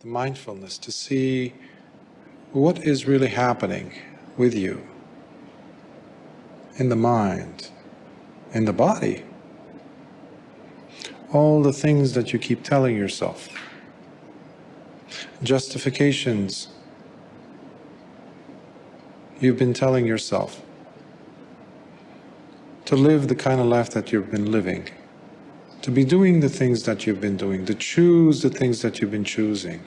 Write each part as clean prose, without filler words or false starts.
the mindfulness, to see what is really happening with you, in the mind, in the body. All the things that you keep telling yourself, justifications you've been telling yourself to live the kind of life that you've been living, to be doing the things that you've been doing, to choose the things that you've been choosing.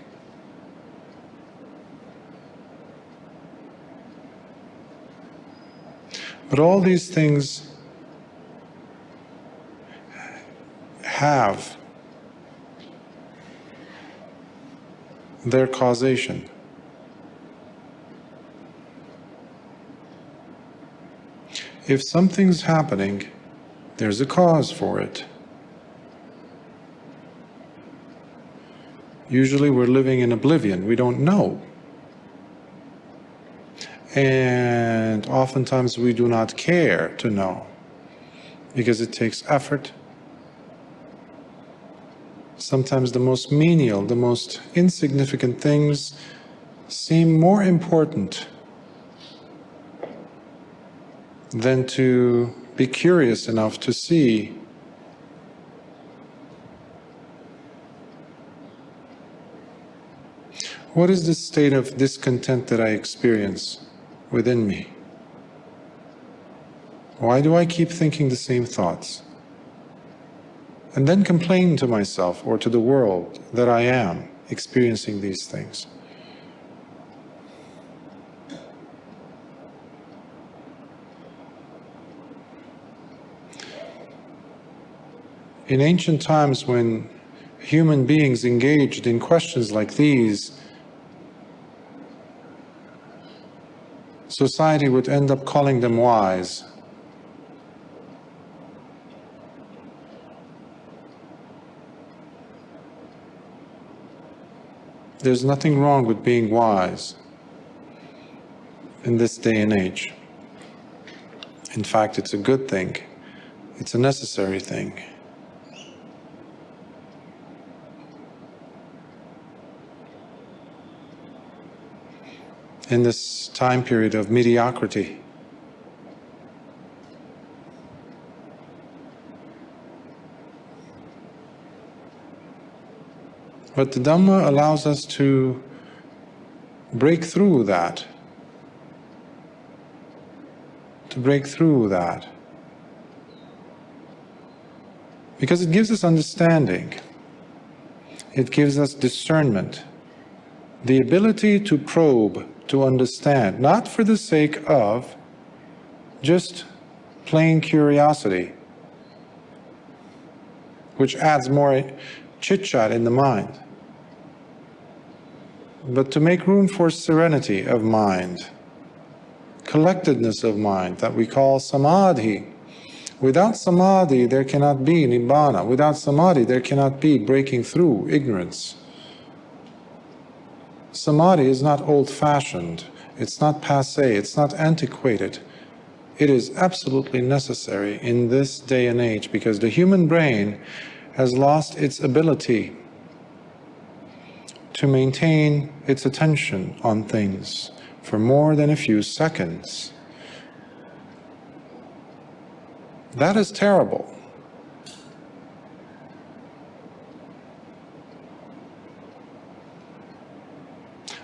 But all these things have their causation. If something's happening, there's a cause for it. Usually we're living in oblivion, we don't know. And oftentimes we do not care to know, because it takes effort. Sometimes the most menial, the most insignificant things seem more important than to be curious enough to see what is the state of discontent that I experience within me? Why do I keep thinking the same thoughts? And then complain to myself or to the world that I am experiencing these things. In ancient times, when human beings engaged in questions like these, society would end up calling them wise. There's nothing wrong with being wise in this day and age. In fact, it's a good thing. It's a necessary thing. In this time period of mediocrity, but the Dhamma allows us to break through that, because it gives us understanding, it gives us discernment, the ability to probe, to understand, not for the sake of just plain curiosity, which adds more chit-chat in the mind, but to make room for serenity of mind, collectedness of mind that we call samadhi. Without samadhi, there cannot be nibbana. Without samadhi, there cannot be breaking through ignorance. Samadhi is not old-fashioned, it's not passé, it's not antiquated. It is absolutely necessary in this day and age, because the human brain has lost its ability to maintain its attention on things for more than a few seconds. That is terrible.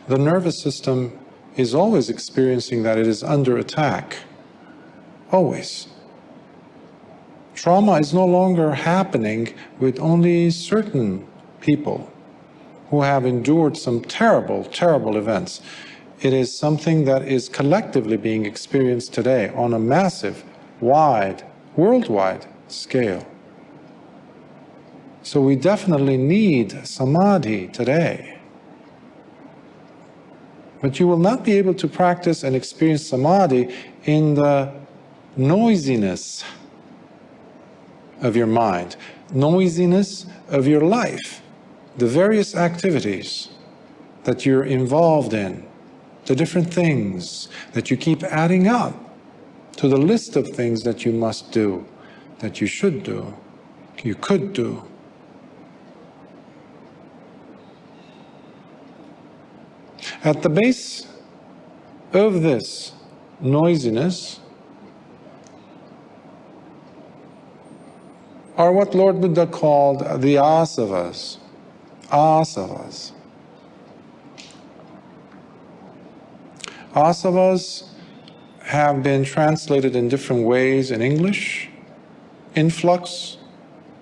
The nervous system is always experiencing that it is under attack. Always. Trauma is no longer happening with only certain people who have endured some terrible, terrible events. It is something that is collectively being experienced today on a massive, wide, worldwide scale. So we definitely need samadhi today. But you will not be able to practice and experience samadhi in the noisiness of your mind, noisiness of your life, the various activities that you're involved in, the different things that you keep adding up to the list of things that you must do, that you should do, you could do. At the base of this noisiness are what Lord Buddha called the asavas. Asavas. Asavas have been translated in different ways in English: influx,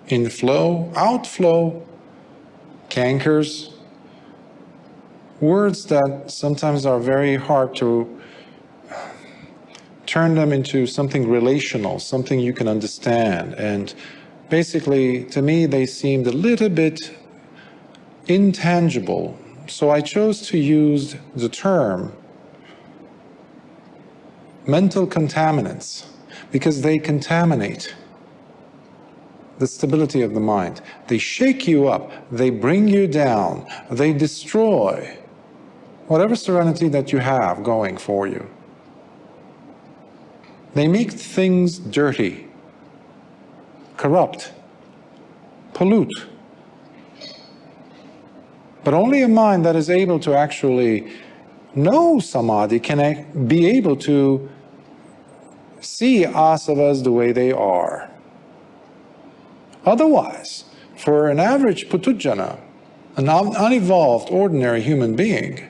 inflow, outflow, cankers. Words that sometimes are very hard to turn them into something relational, something you can understand. And basically, to me, they seemed a little bit intangible. So I chose to use the term mental contaminants, because they contaminate the stability of the mind. They shake you up, they bring you down, they destroy whatever serenity that you have going for you. They make things dirty, corrupt, pollute. But only a mind that is able to actually know samadhi can be able to see asavas the way they are. Otherwise, for an average putujjana, an unevolved, ordinary human being,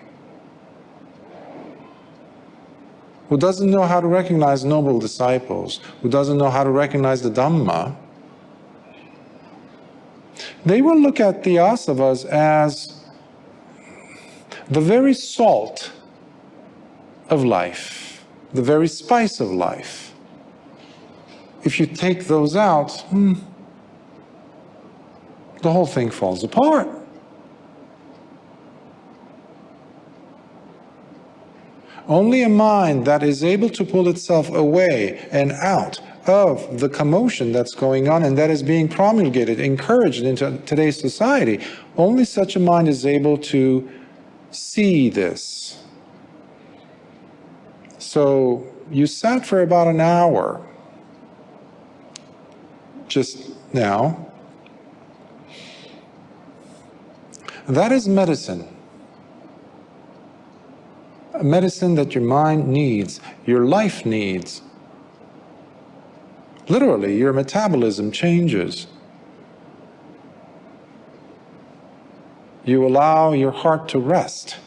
who doesn't know how to recognize noble disciples, who doesn't know how to recognize the Dhamma, they will look at the asavas as the very salt of life, the very spice of life. If you take those out, the whole thing falls apart. Only a mind that is able to pull itself away and out of the commotion that's going on and that is being promulgated, encouraged into today's society, only such a mind is able to see this. So you sat for about an hour just now. That is medicine. A medicine that your mind needs, your life needs. Literally, your metabolism changes. You allow your heart to rest,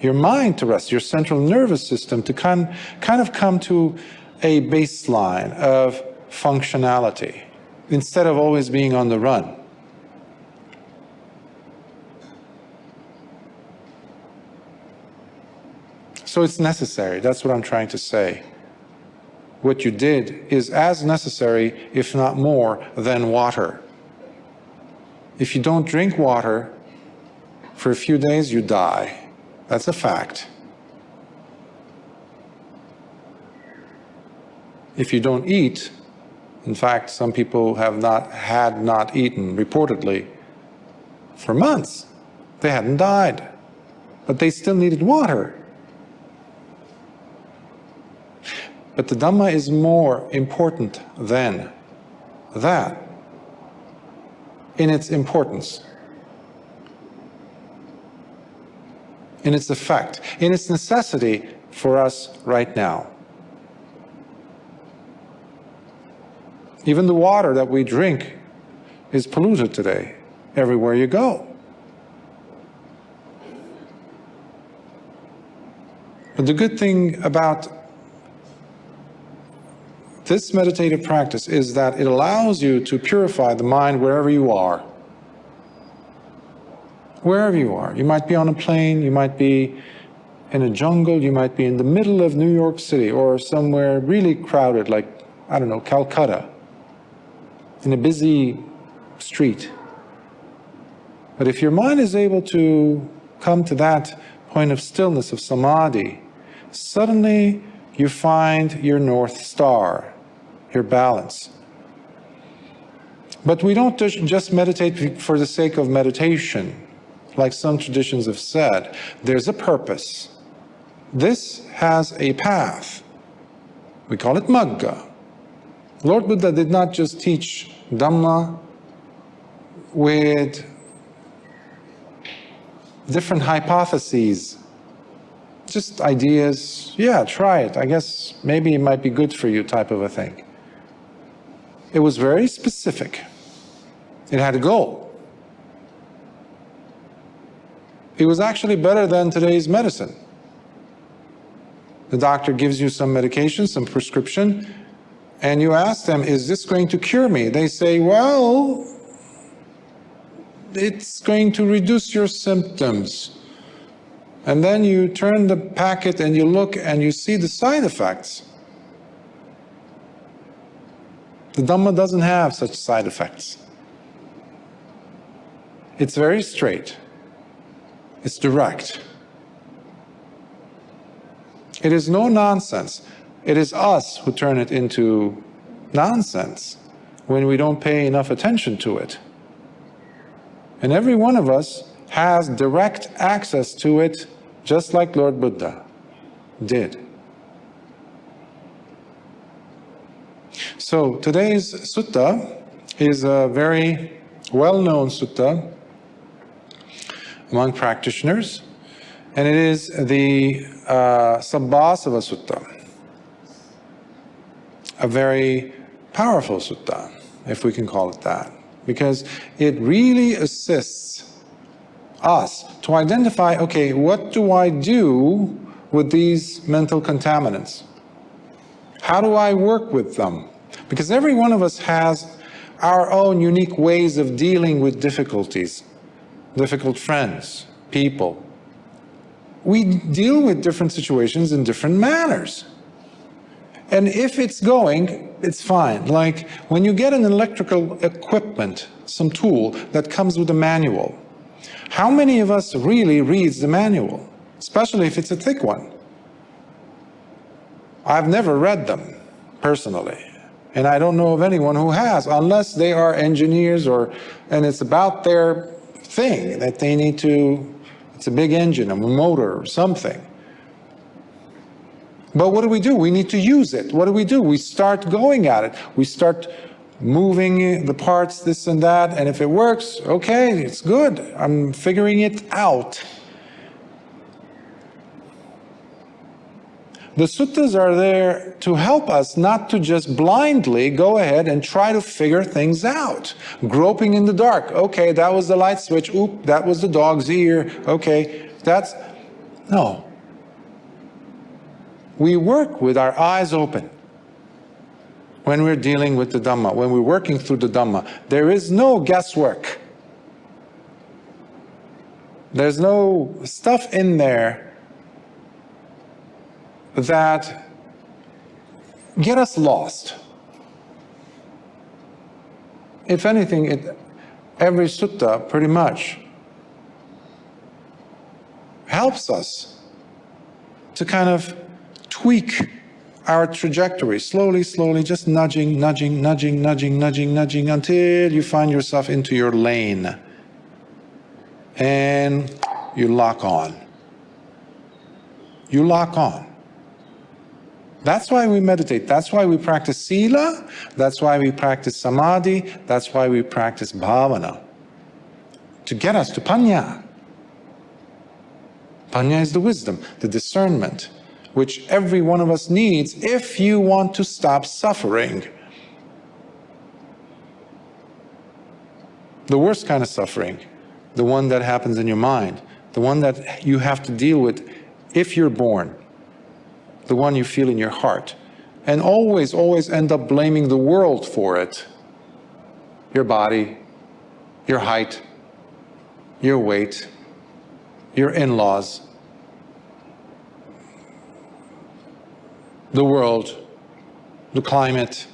your mind to rest, your central nervous system to kind of come to a baseline of functionality instead of always being on the run. So it's necessary. That's what I'm trying to say. What you did is as necessary, if not more, than water. If you don't drink water for a few days, you die. That's a fact. If you don't eat, in fact, some people had not eaten, reportedly, for months. They hadn't died, but they still needed water. But the Dhamma is more important than that in its importance, in its effect, in its necessity for us right now. Even the water that we drink is polluted today, everywhere you go. But the good thing about this meditative practice is that it allows you to purify the mind wherever you are. Wherever you are. You might be on a plane, you might be in a jungle, you might be in the middle of New York City or somewhere really crowded like, I don't know, Calcutta, in a busy street. But if your mind is able to come to that point of stillness, of samadhi, suddenly you find your North Star, your balance. But we don't just meditate for the sake of meditation, like some traditions have said. There's a purpose. This has a path. We call it Magga. Lord Buddha did not just teach Dhamma with different hypotheses just ideas, yeah, try it. I guess maybe it might be good for you type of a thing. It was very specific. It had a goal. It was actually better than today's medicine. The doctor gives you some medication, some prescription, and you ask them, is this going to cure me? They say, well, it's going to reduce your symptoms. And then you turn the packet and you look and you see the side effects. The Dhamma doesn't have such side effects. It's very straight. It's direct. It is no nonsense. It is us who turn it into nonsense when we don't pay enough attention to it. And every one of us has direct access to it, just like Lord Buddha did. So today's sutta is a very well-known sutta among practitioners, and it is the Sabbasava Sutta, a very powerful sutta, if we can call it that, because it really assists us to identify, okay, what do I do with these mental contaminants? How do I work with them? Because every one of us has our own unique ways of dealing with difficulties, difficult friends, people. We deal with different situations in different manners. And if it's going, it's fine. Like when you get an electrical equipment, some tool that comes with a manual, how many of us really reads the manual, especially if it's a thick one? I've never read them personally, and I don't know of anyone who has, unless they are engineers and it's about their thing that they need to, it's a big engine, a motor or something. But what do? We need to use it. What do? We start going at it. We start moving the parts, this and that, and if it works, okay, it's good. I'm figuring it out. The suttas are there to help us not to just blindly go ahead and try to figure things out. Groping in the dark. Okay, that was the light switch. Oop, that was the dog's ear. Okay, that's... No. We work with our eyes open when we're dealing with the Dhamma, when we're working through the Dhamma. There is no guesswork. There's no stuff in there that get us lost. If anything, every sutta pretty much helps us to kind of tweak our trajectory, slowly, slowly, just nudging, nudging, nudging, nudging, nudging, nudging, until you find yourself into your lane. And you lock on. You lock on. That's why we meditate. That's why we practice sila. That's why we practice samadhi. That's why we practice bhavana. To get us to panya. Panya is the wisdom, the discernment, which every one of us needs if you want to stop suffering. The worst kind of suffering, the one that happens in your mind, the one that you have to deal with if you're born, the one you feel in your heart, and always, always end up blaming the world for it. Your body, your height, your weight, your in-laws, the world, the climate.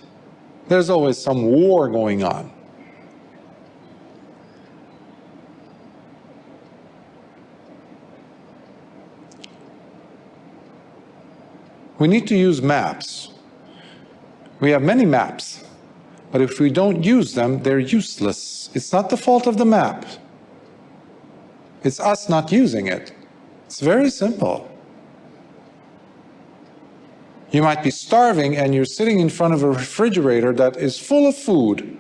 There's always some war going on. We need to use maps. We have many maps, but if we don't use them, they're useless. It's not the fault of the map. It's us not using it. It's very simple. You might be starving and you're sitting in front of a refrigerator that is full of food.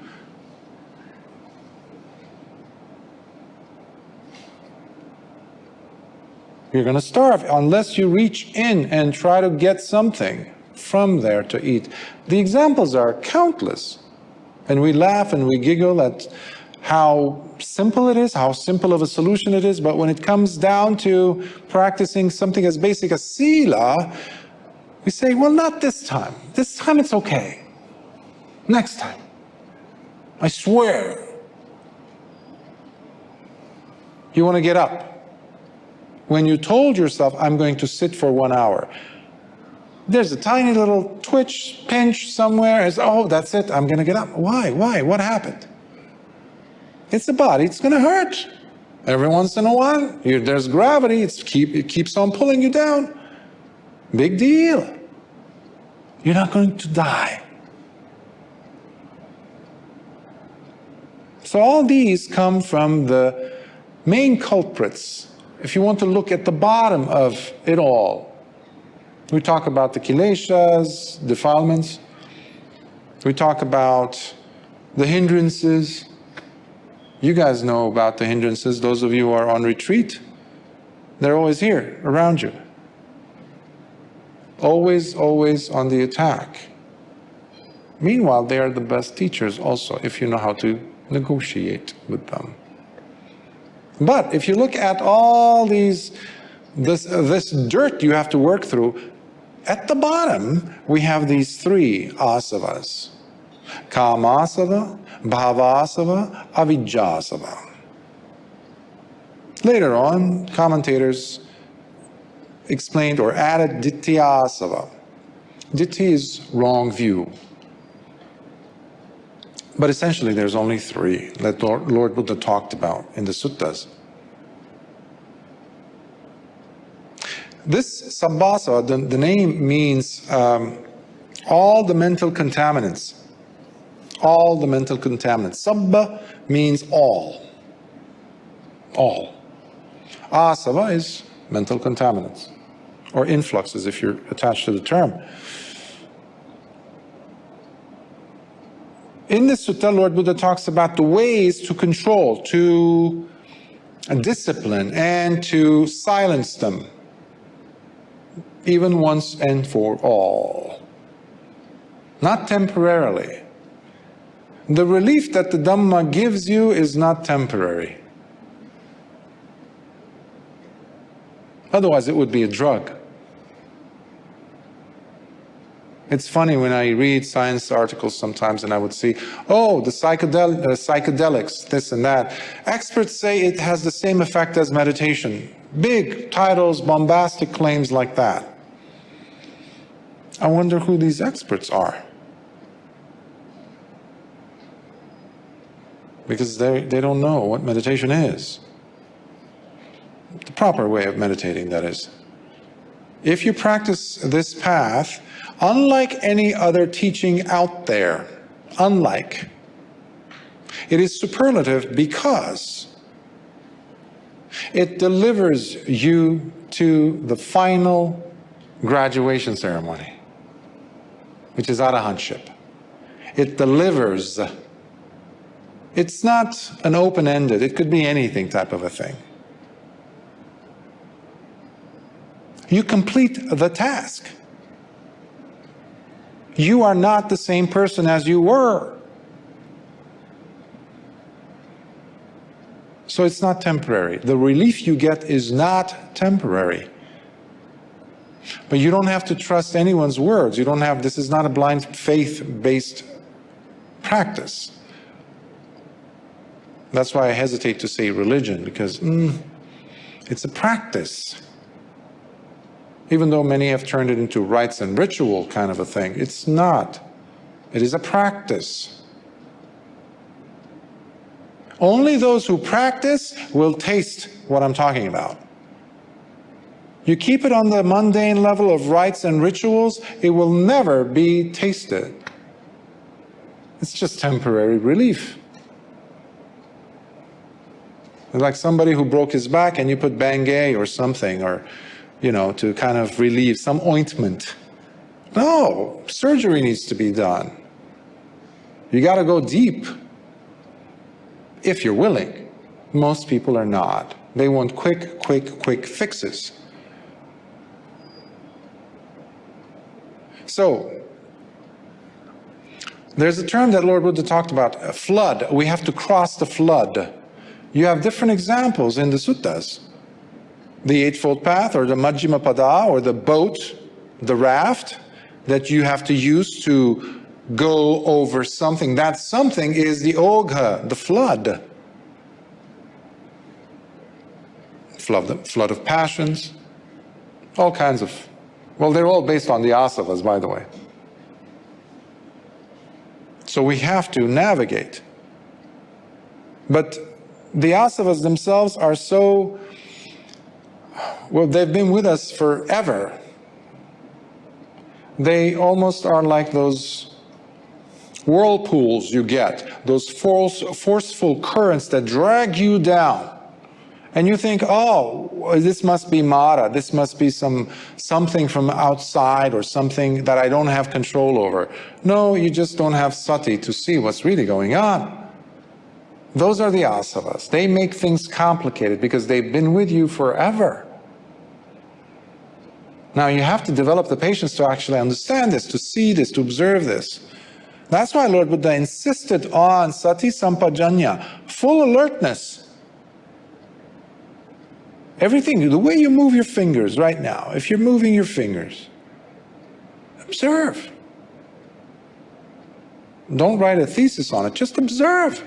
You're going to starve unless you reach in and try to get something from there to eat. The examples are countless. And we laugh and we giggle at how simple it is, how simple of a solution it is, but when it comes down to practicing something as basic as sila, we say, well, not this time. This time it's okay. Next time. I swear. You want to get up. When you told yourself, I'm going to sit for 1 hour, there's a tiny little twitch, pinch somewhere, as, oh, that's it, I'm going to get up. Why? What happened? It's the body, it's going to hurt. Every once in a while, there's gravity, it keeps on pulling you down. Big deal. You're not going to die. So all these come from the main culprits. If you want to look at the bottom of it all, we talk about the kileshas, defilements. We talk about the hindrances. You guys know about the hindrances, those of you who are on retreat. They're always here, around you. Always, always on the attack. Meanwhile, they are the best teachers also, if you know how to negotiate with them. But if you look at all this dirt you have to work through, at the bottom, we have these three asavas. Kamasava, bhavasava, avijjasava. Later on, commentators explained or added ditthiyasava. Ditthi is wrong view. But essentially, there's only three that Lord Buddha talked about in the suttas. This Sabbasava, the name means all the mental contaminants. All the mental contaminants. Sabba means all. All. Asava is mental contaminants, or influxes if you're attached to the term. In this sutta, Lord Buddha talks about the ways to control, to discipline, and to silence them, even once and for all. Not temporarily. The relief that the Dhamma gives you is not temporary. Otherwise, it would be a drug. It's funny when I read science articles sometimes and I would see, oh, the psychedelics, this and that. Experts say it has the same effect as meditation. Big titles, bombastic claims like that. I wonder who these experts are. Because they don't know what meditation is. The proper way of meditating, that is. If you practice this path, unlike any other teaching out there, it is superlative because it delivers you to the final graduation ceremony, which is arahantship. It delivers. It's not an open-ended, it could be anything type of a thing. You complete the task. You are not the same person as you were. So it's not temporary. The relief you get is not temporary. But you don't have to trust anyone's words. This is not a blind faith-based practice. That's why I hesitate to say religion, because it's a practice. Even though many have turned it into rites and ritual kind of a thing, it's not. It is a practice. Only those who practice will taste what I'm talking about. You keep it on the mundane level of rites and rituals, it will never be tasted. It's just temporary relief. It's like somebody who broke his back and you put Bengay or something, or to kind of relieve, some ointment. No, surgery needs to be done. You got to go deep if you're willing. Most people are not. They want quick fixes. So, there's a term that Lord Buddha talked about, a flood. We have to cross the flood. You have different examples in the suttas. The Eightfold Path, or the Majjhima Pada, or the boat, the raft that you have to use to go over something. That something is the ogha, the flood. Flood of passions, all kinds of, well, they're all based on the asavas, by the way. So we have to navigate. But the asavas themselves are so, well, they've been with us forever. They almost are like those whirlpools you get, those forceful currents that drag you down. And you think, oh, this must be Mara, this must be something from outside or something that I don't have control over. No, you just don't have sati to see what's really going on. Those are the asavas. They make things complicated because they've been with you forever. Now you have to develop the patience to actually understand this, to see this, to observe this. That's why Lord Buddha insisted on sati sampajanya, full alertness. Everything, the way you move your fingers right now, if you're moving your fingers, observe. Don't write a thesis on it, just observe.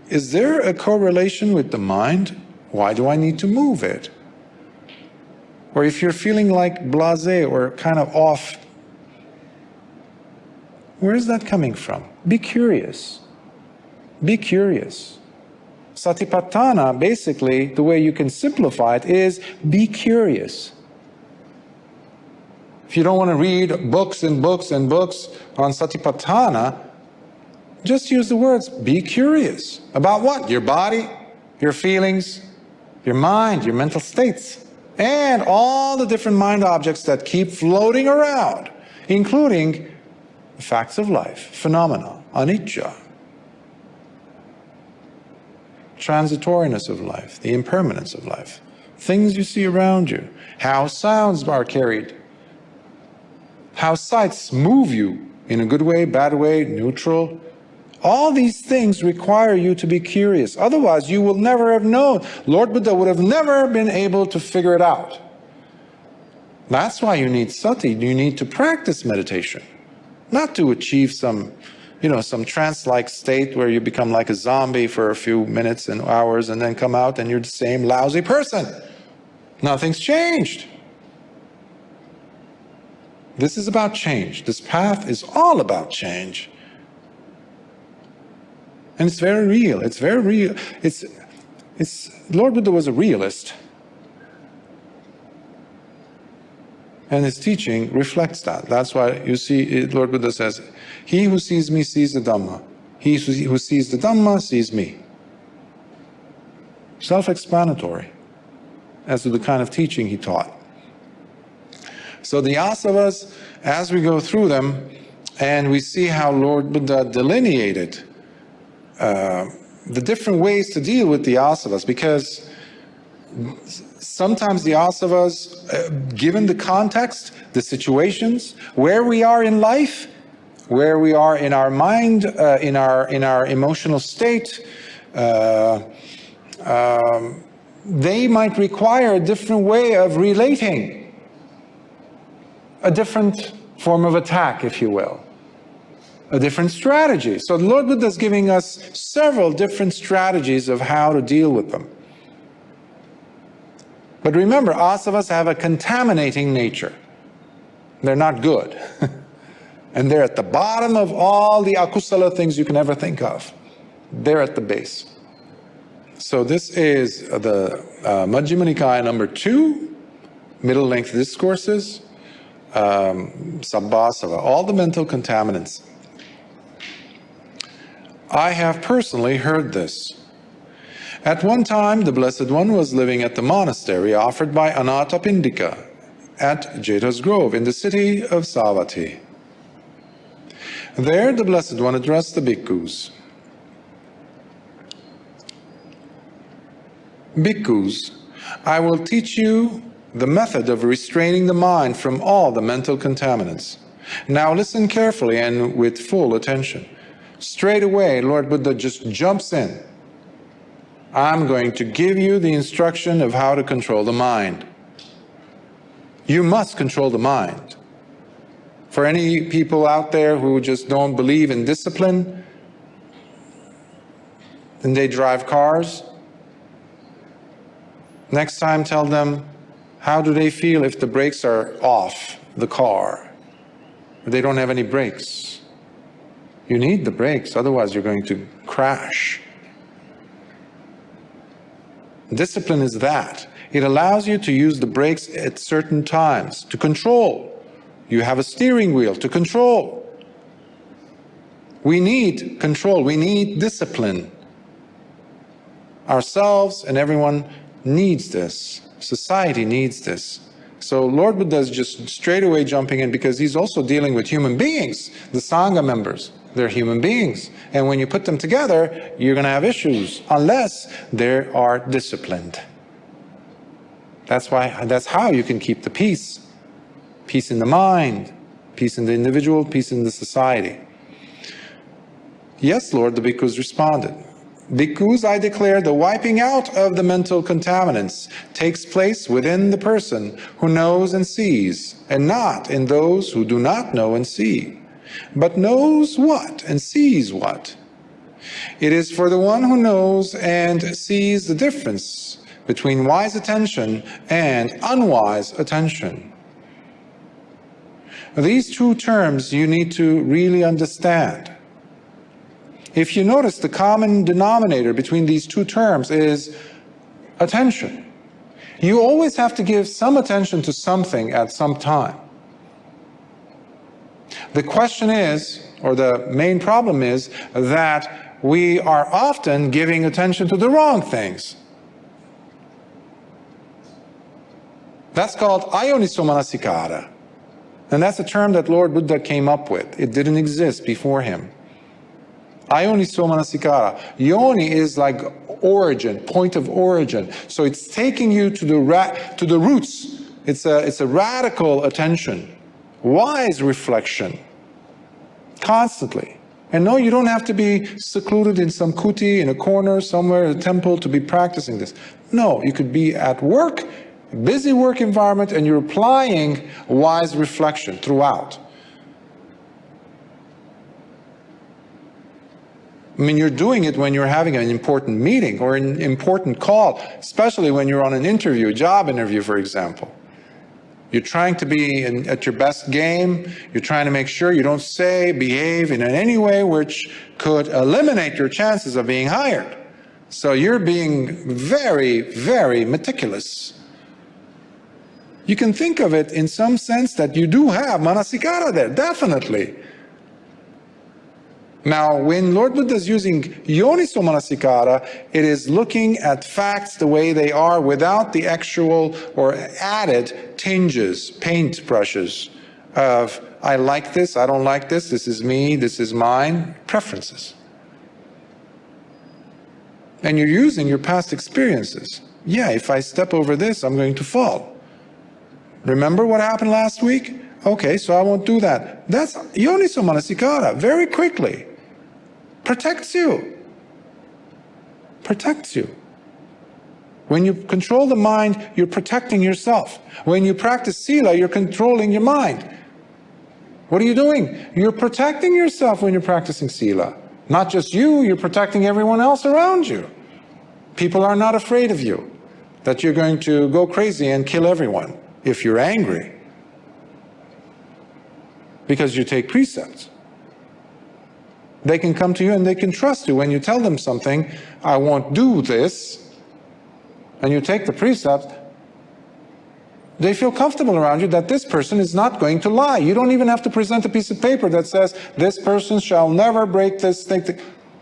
Is there a correlation with the mind? Why do I need to move it? Or if you're feeling like blasé or kind of off, where is that coming from? Be curious. Be curious. Satipatthana, basically, the way you can simplify it is be curious. If you don't want to read books and books and books on Satipatthana, just use the words, be curious. About what? Your body, your feelings, your mind, your mental states, and all the different mind objects that keep floating around, including the facts of life, phenomena, anicca, transitoriness of life, the impermanence of life, things you see around you, how sounds are carried, how sights move you in a good way, bad way, neutral. All these things require you to be curious. Otherwise, you will never have known. Lord Buddha would have never been able to figure it out. That's why you need sati. You need to practice meditation, not to achieve some trance-like state where you become like a zombie for a few minutes and hours and then come out and you're the same lousy person. Nothing's changed. This is about change. This path is all about change. And it's very real. It's very real. Lord Buddha was a realist. And his teaching reflects that. That's why you see Lord Buddha says, he who sees me sees the Dhamma. He who sees the Dhamma sees me. Self-explanatory as to the kind of teaching he taught. So the asavas, as we go through them, and we see how Lord Buddha delineated the different ways to deal with the asavas, because sometimes the asavas, given the context, the situations, where we are in life, where we are in our mind, in our emotional state, they might require a different way of relating, a different form of attack, if you will, a different strategy. So the Lord Buddha is giving us several different strategies of how to deal with them. But remember, asavas have a contaminating nature. They're not good. And they're at the bottom of all the akusala things you can ever think of. They're at the base. So this is the Majjhima Nikaya number 2, middle length discourses, Sabbasava, all the mental contaminants. I have personally heard this. At one time, the Blessed One was living at the monastery offered by Anathapindika at Jeta's Grove in the city of Savatthi. There, the Blessed One addressed the bhikkhus. Bhikkhus, I will teach you the method of restraining the mind from all the mental contaminants. Now listen carefully and with full attention. Straight away, Lord Buddha just jumps in. I'm going to give you the instruction of how to control the mind. You must control the mind. For any people out there who just don't believe in discipline, and they drive cars, next time tell them, how do they feel if the brakes are off the car? Or they don't have any brakes. You need the brakes, otherwise you're going to crash. Discipline is that. It allows you to use the brakes at certain times, to control. You have a steering wheel to control. We need control, we need discipline. Ourselves and everyone needs this. Society needs this. So Lord Buddha is just straight away jumping in because he's also dealing with human beings, the Sangha members. They're human beings. And when you put them together, you're going to have issues unless they are disciplined. That's how you can keep the peace. Peace in the mind, peace in the individual, peace in the society. Yes, Lord, the bhikkhus responded. Bhikkhus, I declare the wiping out of the mental contaminants takes place within the person who knows and sees, and not in those who do not know and see, but knows what and sees what. It is for the one who knows and sees the difference between wise attention and unwise attention. These two terms you need to really understand. If you notice, the common denominator between these two terms is attention. You always have to give some attention to something at some time. The question is, or the main problem is, that we are often giving attention to the wrong things. That's called ayoniso manasikara. And that's a term that Lord Buddha came up with. It didn't exist before him. Ayoniso manasikara. Yoni is like origin, point of origin. So it's taking you to the roots. It's a radical attention, wise reflection, constantly. And no, you don't have to be secluded in some kuti, in a corner somewhere, in a temple to be practicing this. No, you could be at work, busy work environment, and you're applying wise reflection throughout. I mean, you're doing it when you're having an important meeting or an important call, especially when you're on an interview, a job interview, for example. You're trying to be at your best game. You're trying to make sure you don't behave in any way which could eliminate your chances of being hired. So you're being very, very meticulous. You can think of it in some sense that you do have manasikara there, definitely. Now, when Lord Buddha is using yoniso manasikara, it is looking at facts the way they are without the actual or added tinges, paint brushes of, I like this, I don't like this is me, this is mine, preferences. And you're using your past experiences. Yeah, if I step over this, I'm going to fall. Remember what happened last week? Okay, so I won't do that. That's yoniso manasikara, very quickly. Protects you. Protects you. When you control the mind, you're protecting yourself. When you practice sila, you're controlling your mind. What are you doing? You're protecting yourself when you're practicing sila. Not just you, you're protecting everyone else around you. People are not afraid of you, that you're going to go crazy and kill everyone if you're angry, because you take precepts. They can come to you and they can trust you. When you tell them something, I won't do this, and you take the precept, they feel comfortable around you that this person is not going to lie. You don't even have to present a piece of paper that says, this person shall never break this thing,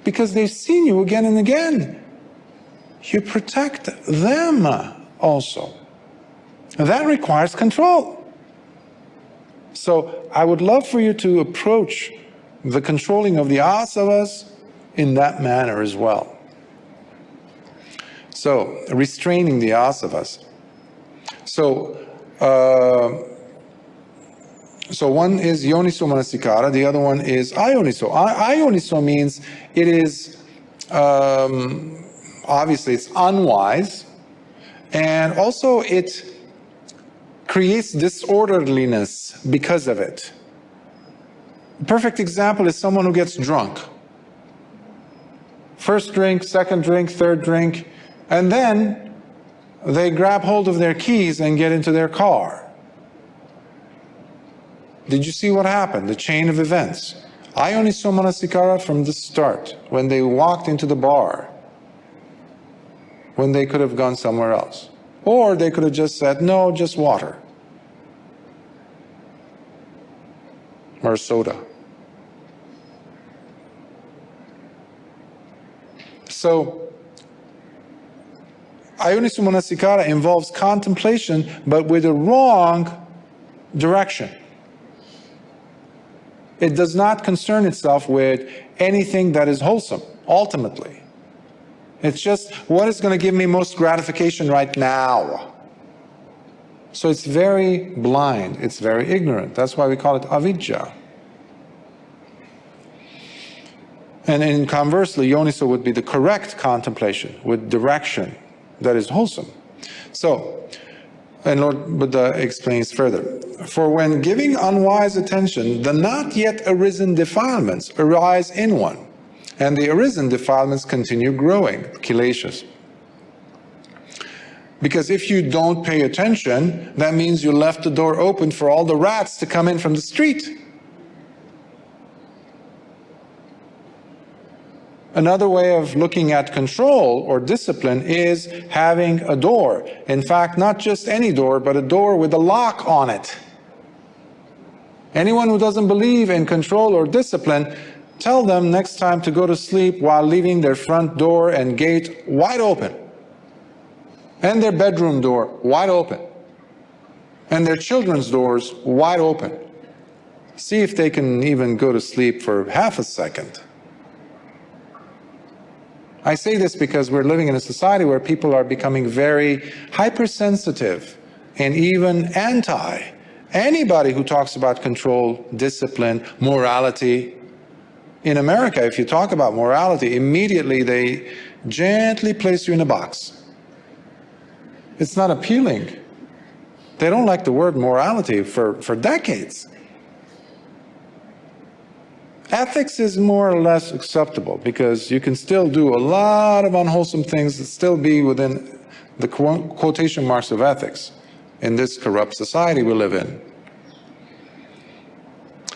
because they've seen you again and again. You protect them also. That requires control. So I would love for you to approach the controlling of the asavas in that manner as well. So, restraining the asavas. So one is yoniso manasikara, the other one is ayoniso. Ayoniso means it is, obviously it's unwise, and also it creates disorderliness because of it. A perfect example is someone who gets drunk. First drink, second drink, third drink, and then they grab hold of their keys and get into their car. Did you see what happened? The chain of events. Ayoniso manasikara from the start, when they walked into the bar, when they could have gone somewhere else. Or they could have just said, no, just water. Or soda. So, Ayoniso manasikara involves contemplation, but with a wrong direction. It does not concern itself with anything that is wholesome, ultimately. It's just, what is going to give me most gratification right now? So it's very blind, it's very ignorant. That's why we call it avidya. And conversely, yoniso would be the correct contemplation with direction that is wholesome. So, and Lord Buddha explains further, for when giving unwise attention, the not yet arisen defilements arise in one, and the arisen defilements continue growing, kileshas. Because if you don't pay attention, that means you left the door open for all the rats to come in from the street. Another way of looking at control or discipline is having a door. In fact, not just any door, but a door with a lock on it. Anyone who doesn't believe in control or discipline, tell them next time to go to sleep while leaving their front door and gate wide open. And their bedroom door wide open. And their children's doors wide open. See if they can even go to sleep for half a second. I say this because we're living in a society where people are becoming very hypersensitive and even anti anybody who talks about control, discipline, morality. In America, if you talk about morality, immediately they gently place you in a box. It's not appealing. They don't like the word morality for decades. Ethics is more or less acceptable because you can still do a lot of unwholesome things that still be within the quotation marks of ethics in this corrupt society we live in.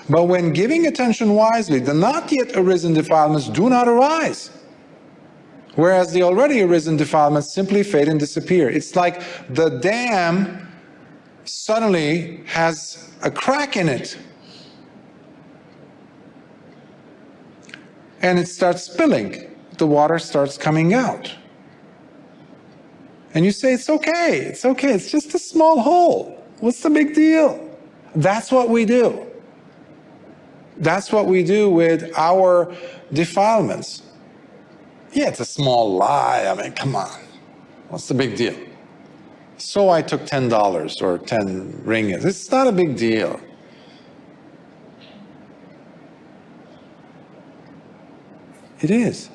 But when giving attention wisely, the not yet arisen defilements do not arise, whereas the already arisen defilements simply fade and disappear. It's like the dam suddenly has a crack in it. And it starts spilling. The water starts coming out. And you say, it's okay, it's just a small hole. What's the big deal? That's what we do. That's what we do with our defilements. Yeah, it's a small lie. I mean, come on. What's the big deal? So I took $10 or 10 ringgit. It's not a big deal. It is.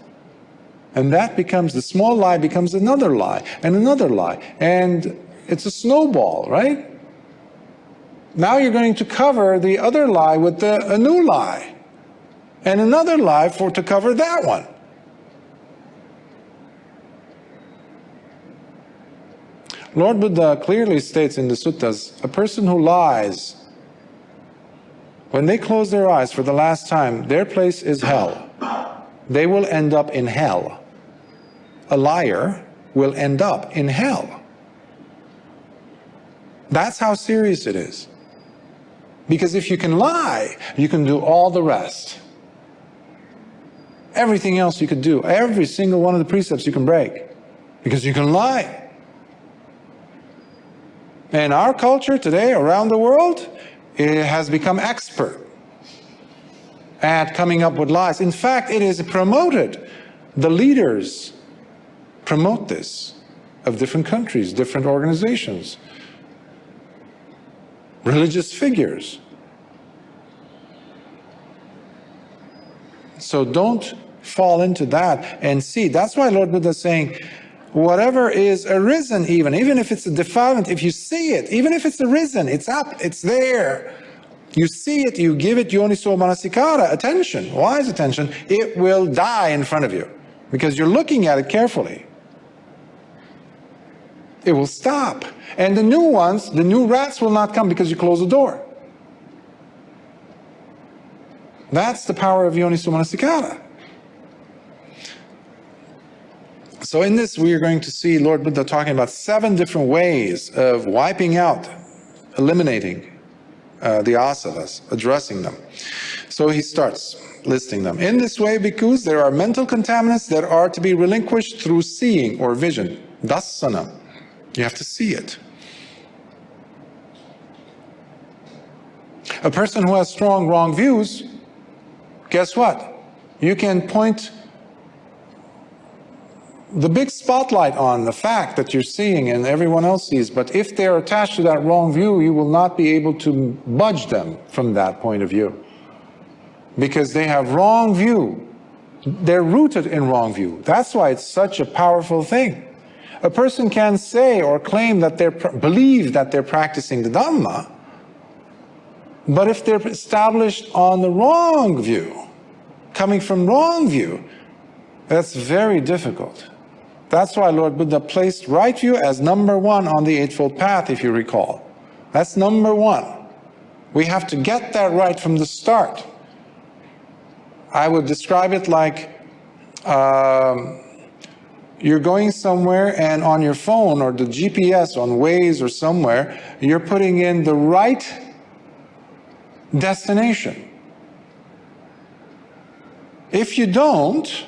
And that becomes, the small lie becomes another lie, and another lie. And it's a snowball, right? Now you're going to cover the other lie with a new lie. And another lie to cover that one. Lord Buddha clearly states in the suttas, a person who lies, when they close their eyes for the last time, their place is hell. They will end up in hell. A liar will end up in hell. That's how serious it is. Because if you can lie, you can do all the rest. Everything else you could do, every single one of the precepts you can break, because you can lie. And our culture today around the world, it has become expert at coming up with lies. In fact, it is promoted. The leaders promote this. of different countries, different organizations, religious figures. So don't fall into that and see. That's why Lord Buddha is saying, whatever is arisen even if it's a defilement, if you see it, even if it's arisen, it's up, it's there. You see it, you give it yoniso manasikara, attention. Wise attention. It will die in front of you because you're looking at it carefully. It will stop. And the new ones, the new rats will not come because you close the door. That's the power of yoniso manasikara. So in this we are going to see Lord Buddha talking about 7 different ways of wiping out, eliminating the asavas, addressing them. So he starts listing them. In this way, bhikkhus, there are mental contaminants that are to be relinquished through seeing or vision. Dassana. You have to see it. A person who has strong wrong views, guess what? You can point the big spotlight on the fact that you're seeing and everyone else sees, but if they're attached to that wrong view, you will not be able to budge them from that point of view. Because they have wrong view. They're rooted in wrong view. That's why it's such a powerful thing. A person can say or claim that believe that they're practicing the Dhamma, but if they're established on the wrong view, coming from wrong view, that's very difficult. That's why Lord Buddha placed right view as number 1 on the Eightfold Path, if you recall. That's number 1. We have to get that right from the start. I would describe it like you're going somewhere and on your phone or the GPS on Waze or somewhere, you're putting in the right destination. If you don't,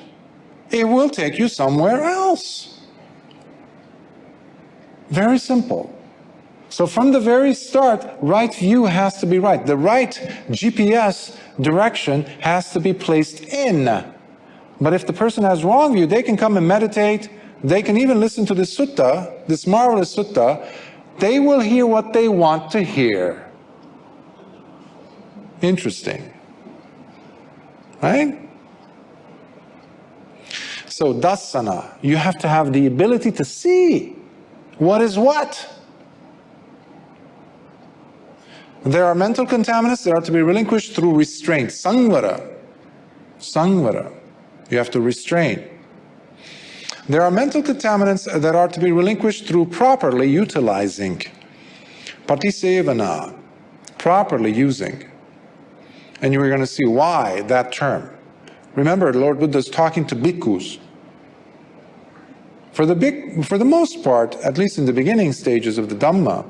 it will take you somewhere else. Very simple. So from the very start, right view has to be right. The right GPS direction has to be placed in. But if the person has wrong view, they can come and meditate. They can even listen to this sutta, this marvelous sutta. They will hear what they want to hear. Interesting. Right? So dassana, you have to have the ability to see what is what. There are mental contaminants that are to be relinquished through restraint. Sangvara. Sangvara. You have to restrain. There are mental contaminants that are to be relinquished through properly utilizing. Patisevana. Properly using. And you are going to see why that term. Remember, Lord Buddha is talking to bhikkhus. For the most part, at least in the beginning stages of the Dhamma,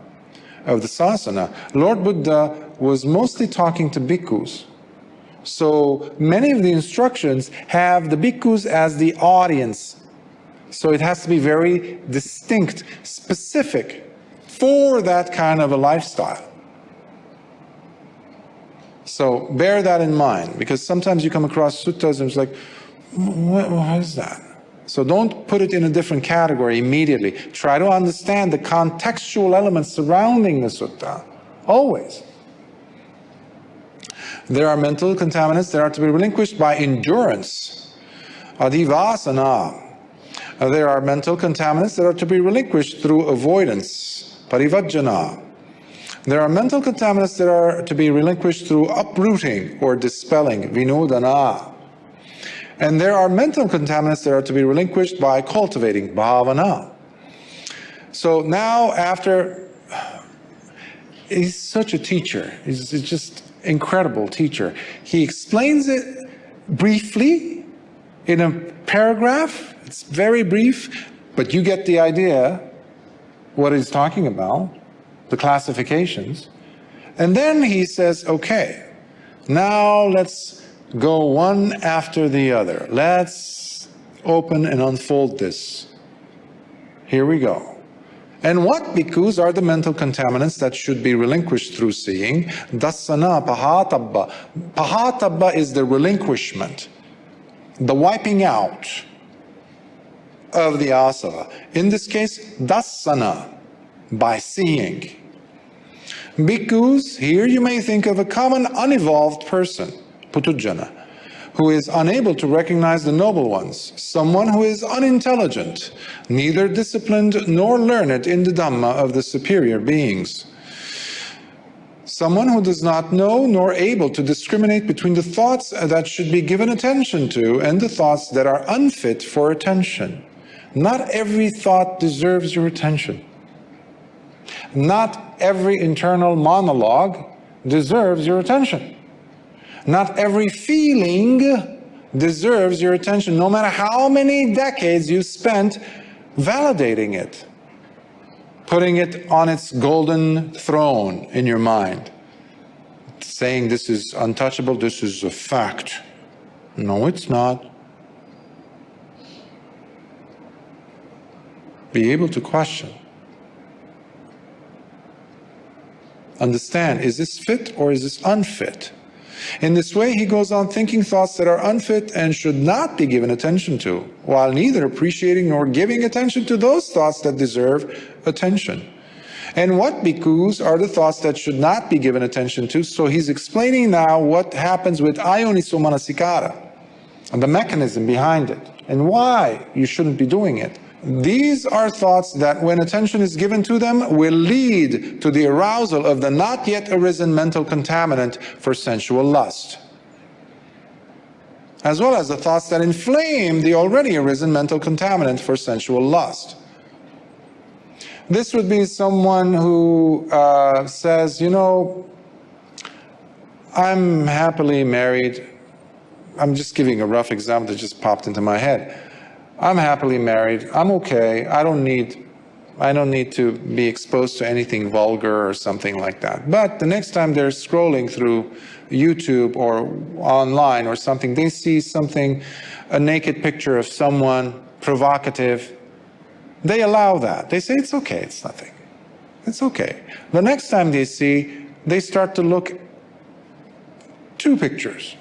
of the Sasana, Lord Buddha was mostly talking to bhikkhus. So many of the instructions have the bhikkhus as the audience. So it has to be very distinct, specific for that kind of a lifestyle. So bear that in mind, because sometimes you come across suttas and it's like, what is that? So don't put it in a different category immediately. Try to understand the contextual elements surrounding the sutta, always. There are mental contaminants that are to be relinquished by endurance. Adivasana. There are mental contaminants that are to be relinquished through avoidance. Parivajjana. There are mental contaminants that are to be relinquished through uprooting or dispelling. Vinodana. And there are mental contaminants that are to be relinquished by cultivating. Bhavana. So now after, he's such a teacher. He's just incredible teacher. He explains it briefly in a paragraph. It's very brief, but you get the idea what he's talking about, the classifications. And then he says, okay, now let's go one after the other. Let's open and unfold this. Here we go. And what bhikkhus are the mental contaminants that should be relinquished through seeing? Dassana pahatabba. Pahatabba is the relinquishment, the wiping out. of the asava. In this case, dasana, by seeing. Bhikkhus, here you may think of a common unevolved person, putujjana, who is unable to recognize the noble ones, someone who is unintelligent, neither disciplined nor learned in the Dhamma of the superior beings. Someone who does not know nor able to discriminate between the thoughts that should be given attention to and the thoughts that are unfit for attention. Not every thought deserves your attention. Not every internal monologue deserves your attention. Not every feeling deserves your attention, no matter how many decades you spent validating it, putting it on its golden throne in your mind, saying this is untouchable, this is a fact. No, it's not. Be able to question. Understand, is this fit or is this unfit? In this way, he goes on thinking thoughts that are unfit and should not be given attention to, while neither appreciating nor giving attention to those thoughts that deserve attention. And what, bhikkhus, are the thoughts that should not be given attention to? So he's explaining now what happens with ayoniso manasikara, and the mechanism behind it, and why you shouldn't be doing it. These are thoughts that, when attention is given to them, will lead to the arousal of the not yet arisen mental contaminant for sensual lust, as well as the thoughts that inflame the already arisen mental contaminant for sensual lust. This would be someone who says, you know, I'm happily married. I'm just giving a rough example that just popped into my head. I'm happily married, I'm okay, I don't need to be exposed to anything vulgar or something like that. But the next time they're scrolling through YouTube or online or something, they see something, a naked picture of someone provocative, they allow that. They say, it's okay, it's nothing. It's okay. The next time they see, they start to look 2 pictures.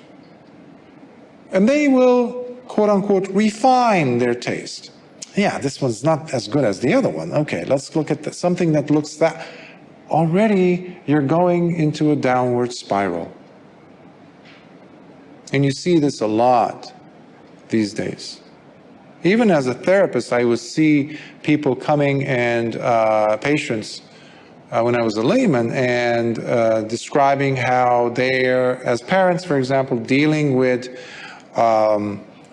And they will, quote unquote, refine their taste. Yeah, this one's not as good as the other one. Okay, let's look at something that looks that. Already you're going into a downward spiral. And you see this a lot these days. Even as a therapist, I would see people coming and patients when I was a layman and describing how they're, as parents, for example, dealing with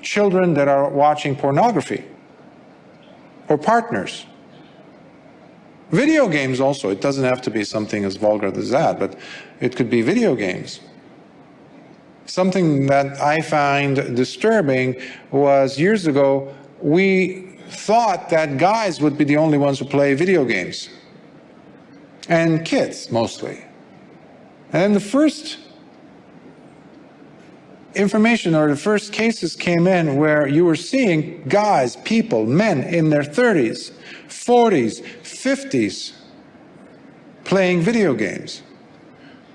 children that are watching pornography, or partners. Video games also, it doesn't have to be something as vulgar as that, but it could be video games. Something that I find disturbing was, years ago, we thought that guys would be the only ones who play video games. And kids, mostly. And the first information, or the first cases came in where you were seeing guys, people, men in their 30s, 40s, 50s playing video games.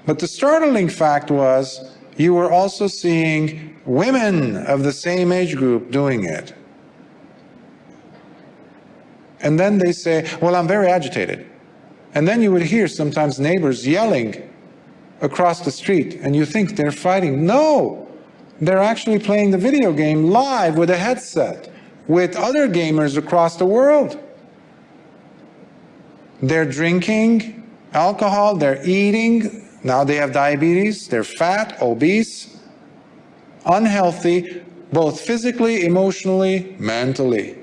But the startling fact was you were also seeing women of the same age group doing it. And then they say, well, I'm very agitated. And then you would hear sometimes neighbors yelling across the street, and you think they're fighting. No! They're actually playing the video game live with a headset with other gamers across the world. They're drinking alcohol, they're eating, now they have diabetes, they're fat, obese, unhealthy, both physically, emotionally, mentally.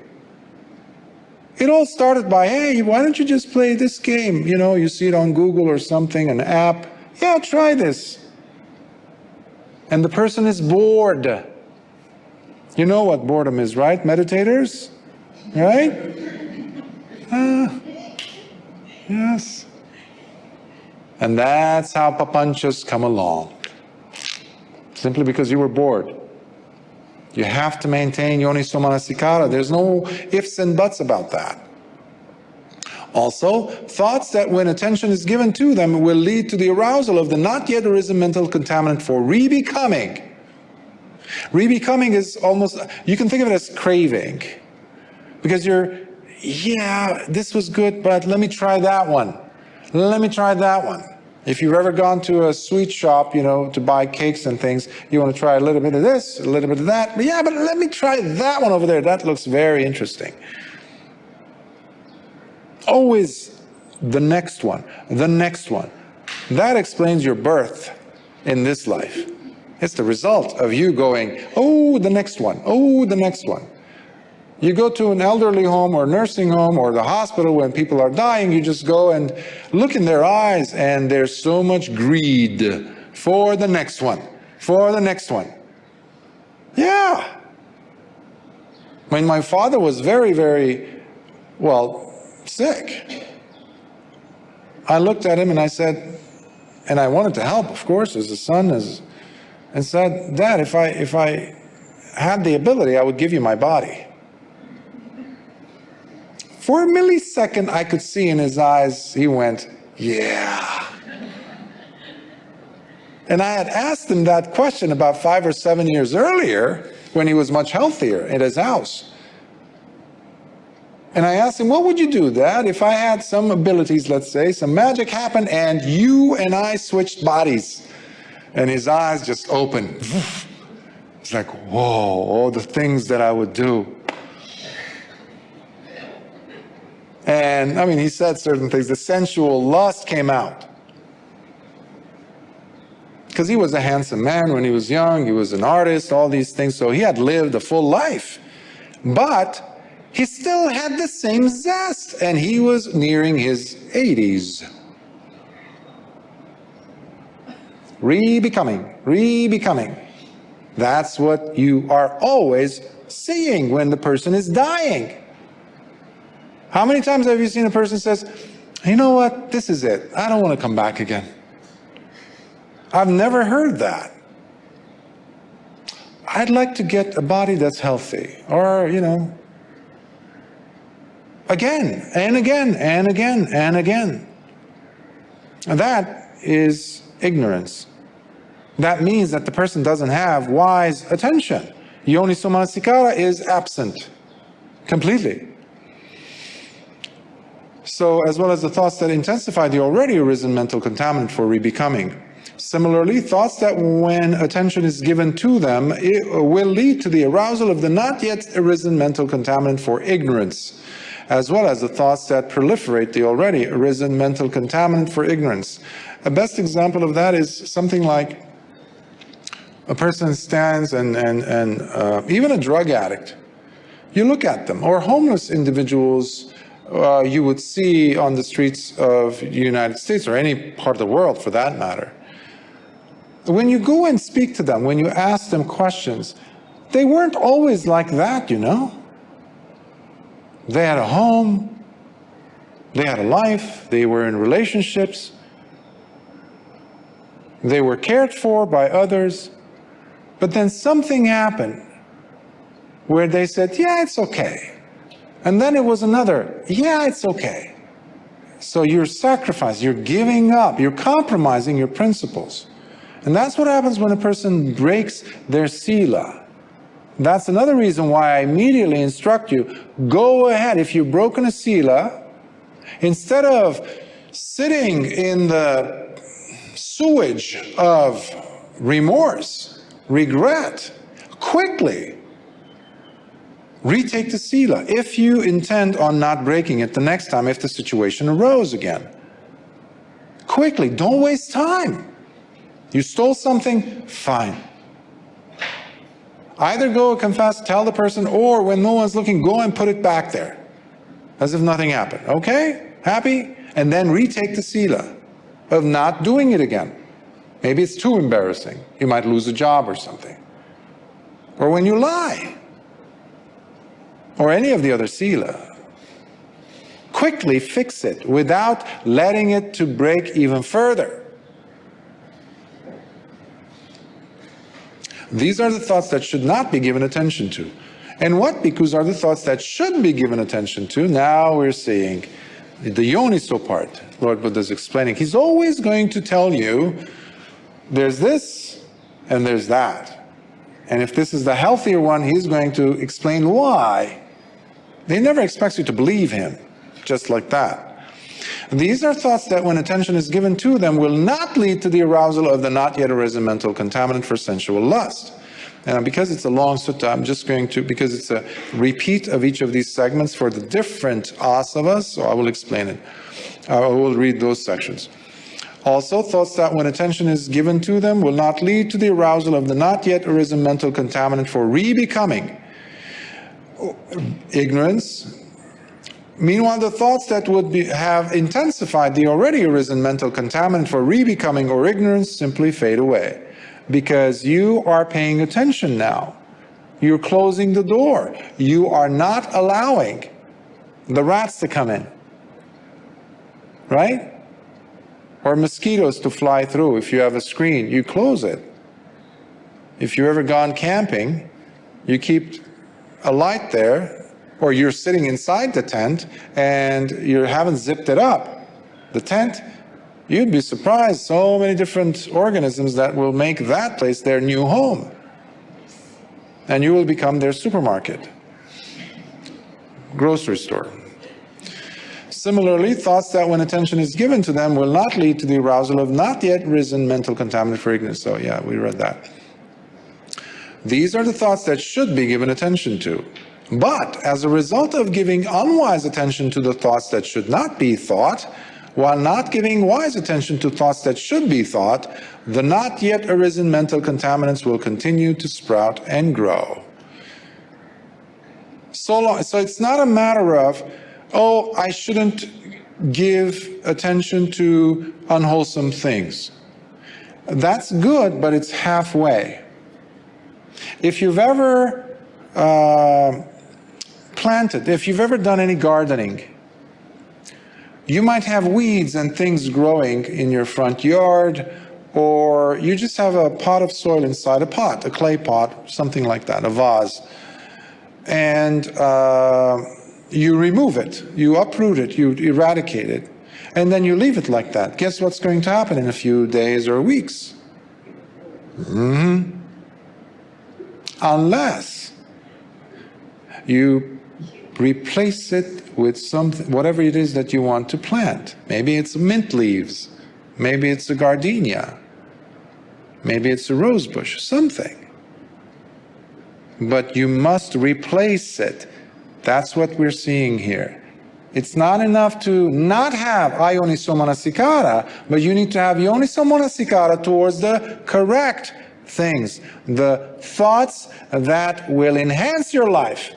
It all started by, hey, why don't you just play this game? You know, you see it on Google or something, an app. Yeah, try this. And the person is bored. You know what boredom is, right? Meditators, right? Yes. And that's how papanchas come along. Simply because you were bored. You have to maintain yoniso manasikara. There's no ifs and buts about that. Also, thoughts that when attention is given to them will lead to the arousal of the not yet arisen mental contaminant for rebecoming. Rebecoming is almost, you can think of it as craving. Because yeah, this was good, but let me try that one. Let me try that one. If you've ever gone to a sweet shop, to buy cakes and things, you want to try a little bit of this, a little bit of that. But yeah, but let me try that one over there. That looks very interesting. Always the next one, the next one. That explains your birth in this life. It's the result of you going, oh, the next one, oh, the next one. You go to an elderly home or nursing home or the hospital when people are dying, you just go and look in their eyes, and there's so much greed for the next one, for the next one. Yeah. When my father was very, very, sick, I looked at him and I said, and I wanted to help, of course, as a son, and said, Dad, if I had the ability, I would give you my body. For a millisecond, I could see in his eyes, he went, yeah. And I had asked him that question about 5 or 7 years earlier when he was much healthier at his house. And I asked him, what would you do, Dad, if I had some abilities, let's say, some magic happened and you and I switched bodies? And his eyes just opened. It's like, whoa, all the things that I would do. And he said certain things. The sensual lust came out. Because he was a handsome man when he was young. He was an artist, all these things. So he had lived a full life. But he still had the same zest. And he was nearing his 80s. Re-becoming. That's what you are always seeing when the person is dying. How many times have you seen a person says, you know what, this is it. I don't want to come back again. I've never heard that. I'd like to get a body that's healthy. Or, again and again and again and again. And that is ignorance. That means that the person doesn't have wise attention. Yoniso manasikara is absent completely. So, as well as the thoughts that intensify the already arisen mental contaminant for rebecoming. Similarly, thoughts that when attention is given to them, it will lead to the arousal of the not yet arisen mental contaminant for ignorance, as well as the thoughts that proliferate the already arisen mental contaminant for ignorance. A best example of that is something like a person stands and even a drug addict, you look at them, or homeless individuals you would see on the streets of the United States or any part of the world for that matter. When you go and speak to them, when you ask them questions, they weren't always like that, They had a home, they had a life, they were in relationships, they were cared for by others, but then something happened where they said, yeah, it's okay. And then it was another, yeah, it's okay. So you're sacrificing, you're giving up, you're compromising your principles. And that's what happens when a person breaks their sila. That's another reason why I immediately instruct you, go ahead. If you've broken a sila, instead of sitting in the sewage of remorse, regret, quickly retake the sila if you intend on not breaking it the next time if the situation arose again. Quickly, don't waste time. You stole something, fine. Either go confess, tell the person, or when no one's looking, go and put it back there as if nothing happened. Okay? Happy? And then retake the sila of not doing it again. Maybe it's too embarrassing. You might lose a job or something. Or when you lie. Or any of the other sila. Quickly fix it without letting it to break even further. These are the thoughts that should not be given attention to. And what bhikkhus are the thoughts that should be given attention to? Now we're seeing the yoniso part. Lord Buddha is explaining. He's always going to tell you, there's this and there's that. And if this is the healthier one, he's going to explain why. He never expects you to believe him, just like that. These are thoughts that when attention is given to them will not lead to the arousal of the not yet arisen mental contaminant for sensual lust. And because it's a long sutta, I'm just going to, because it's a repeat of each of these segments for the different asavas, so I will explain it. I will read those sections. Also, thoughts that when attention is given to them will not lead to the arousal of the not yet arisen mental contaminant for re-becoming. Ignorance. Meanwhile, the thoughts that would have intensified the already arisen mental contaminant for re-becoming or ignorance simply fade away. Because you are paying attention now. You're closing the door. You are not allowing the rats to come in. Right? Or mosquitoes to fly through. If you have a screen, you close it. If you've ever gone camping, you keep a light there, or you're sitting inside the tent and you haven't zipped it up. The tent, you'd be surprised, so many different organisms that will make that place their new home. And you will become their supermarket, grocery store. Similarly, thoughts that when attention is given to them will not lead to the arousal of not yet risen mental contaminant for ignorance. So yeah, we read that. These are the thoughts that should be given attention to. But as a result of giving unwise attention to the thoughts that should not be thought, while not giving wise attention to thoughts that should be thought, the not yet arisen mental contaminants will continue to sprout and grow. So it's not a matter of, oh, I shouldn't give attention to unwholesome things. That's good, but it's halfway. If you've ever planted, if you've ever done any gardening, you might have weeds and things growing in your front yard, or you just have a pot of soil inside a pot, a clay pot, something like that, a vase. And you remove it, you uproot it, you eradicate it, and then you leave it like that. Guess what's going to happen in a few days or weeks? Unless you replace it with something, whatever it is that you want to plant. Maybe it's mint leaves, maybe it's a gardenia, maybe it's a rose bush, something. But you must replace it. That's what we're seeing here. It's not enough to not have ayoniso manasikara, but you need to have yoniso manasikara towards the correct things, the thoughts that will enhance your life.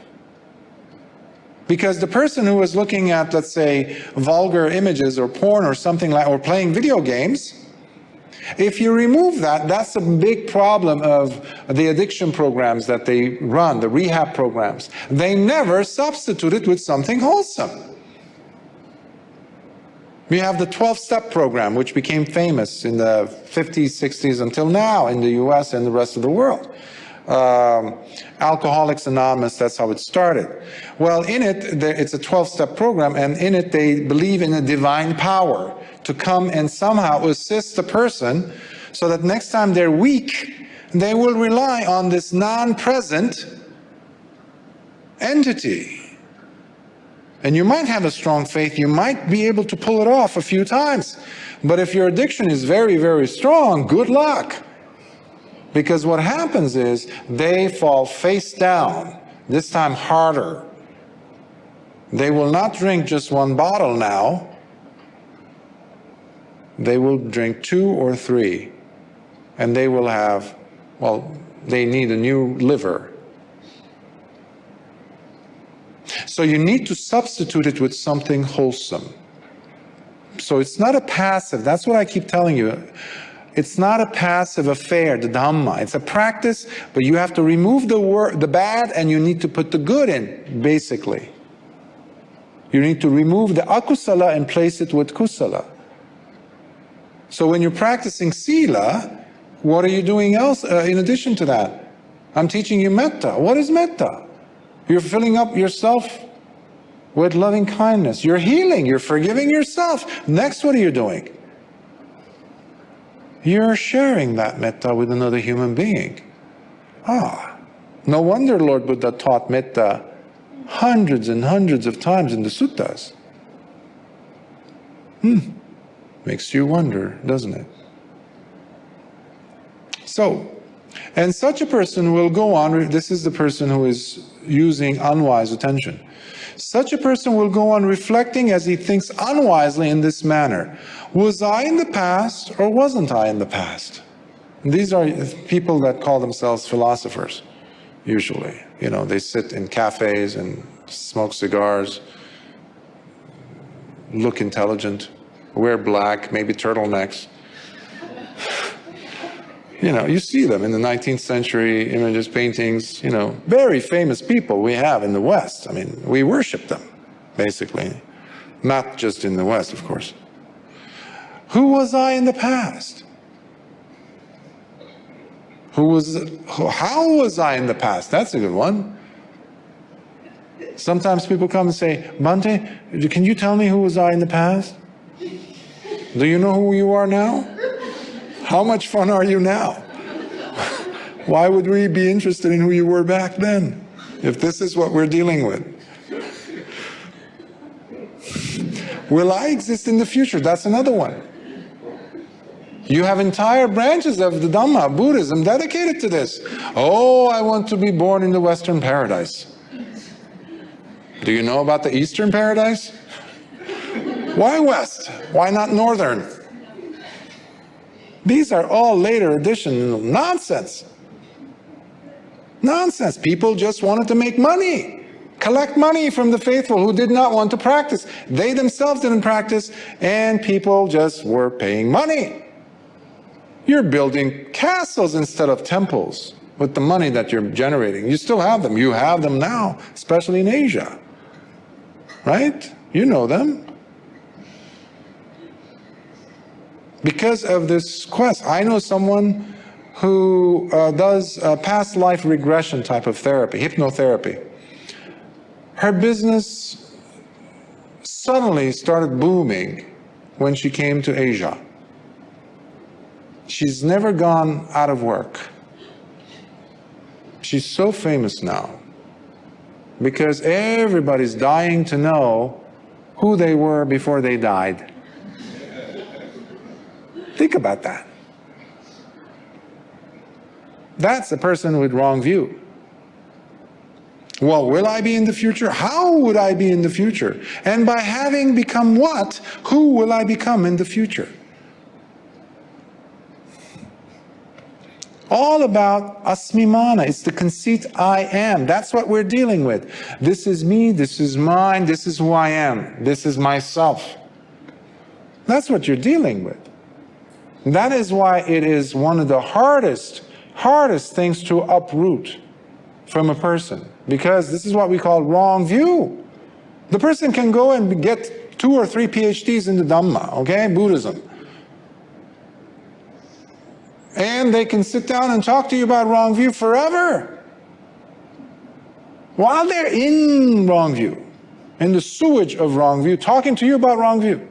Because the person who is looking at, let's say, vulgar images or porn or something like, or playing video games, if you remove that, that's a big problem of the addiction programs that they run, the rehab programs. They never substitute it with something wholesome. We have the 12-step program, which became famous in the 50s, 60s until now in the US and the rest of the world. Alcoholics Anonymous, that's how it started. Well, in it, it's a 12-step program, and in it they believe in a divine power to come and somehow assist the person so that next time they're weak, they will rely on this non-present entity. And you might have a strong faith, you might be able to pull it off a few times. But if your addiction is very, very strong, good luck. Because what happens is they fall face down, this time harder. They will not drink just one bottle now. They will drink 2 or 3. And they will have, well, they need a new liver. So you need to substitute it with something wholesome. So it's not a passive, that's what I keep telling you. It's not a passive affair, the Dhamma. It's a practice, but you have to remove the bad and you need to put the good in, basically. You need to remove the akusala and place it with kusala. So when you're practicing sila, what are you doing else in addition to that? I'm teaching you metta. What is metta? You're filling up yourself with loving kindness. You're healing. You're forgiving yourself. Next, what are you doing? You're sharing that metta with another human being. Ah, no wonder Lord Buddha taught metta hundreds and hundreds of times in the suttas. Makes you wonder, doesn't it? So, and such a person will go on, this is the person who is using unwise attention. Such a person will go on reflecting as he thinks unwisely in this manner. Was I in the past or wasn't I in the past? And these are people that call themselves philosophers, usually. You know, they sit in cafes and smoke cigars, look intelligent, wear black, maybe turtlenecks. You know, you see them in the 19th century images, paintings, you know, very famous people we have in the West. I mean, we worship them, basically. Not just in the West, of course. Who was I in the past? How was I in the past? That's a good one. Sometimes people come and say, Bhante, can you tell me who was I in the past? Do you know who you are now? How much fun are you now? Why would we be interested in who you were back then, if this is what we're dealing with? Will I exist in the future? That's another one. You have entire branches of the Dhamma, Buddhism, dedicated to this. Oh, I want to be born in the Western paradise. Do you know about the Eastern paradise? Why West? Why not Northern? These are all later additions. Nonsense. Nonsense. People just wanted to make money, collect money from the faithful who did not want to practice. They themselves didn't practice, and people just were paying money. You're building castles instead of temples with the money that you're generating. You still have them. You have them now, especially in Asia. Right? You know them. Because of this quest. I know someone who does past life regression type of therapy, hypnotherapy. Her business suddenly started booming when she came to Asia. She's never gone out of work. She's so famous now because everybody's dying to know who they were before they died. Think about that. That's a person with wrong view. Well, will I be in the future? How would I be in the future? And by having become what, who will I become in the future? All about asmimana. It's the conceit I am. That's what we're dealing with. This is me, this is mine, this is who I am, this is myself. That's what you're dealing with. That is why it is one of the hardest things to uproot from a person, because this is what we call wrong view. The person can go and get 2 or 3 PhDs in the Dhamma, okay, Buddhism. And they can sit down and talk to you about wrong view forever. While they're in wrong view, in the sewage of wrong view, talking to you about wrong view.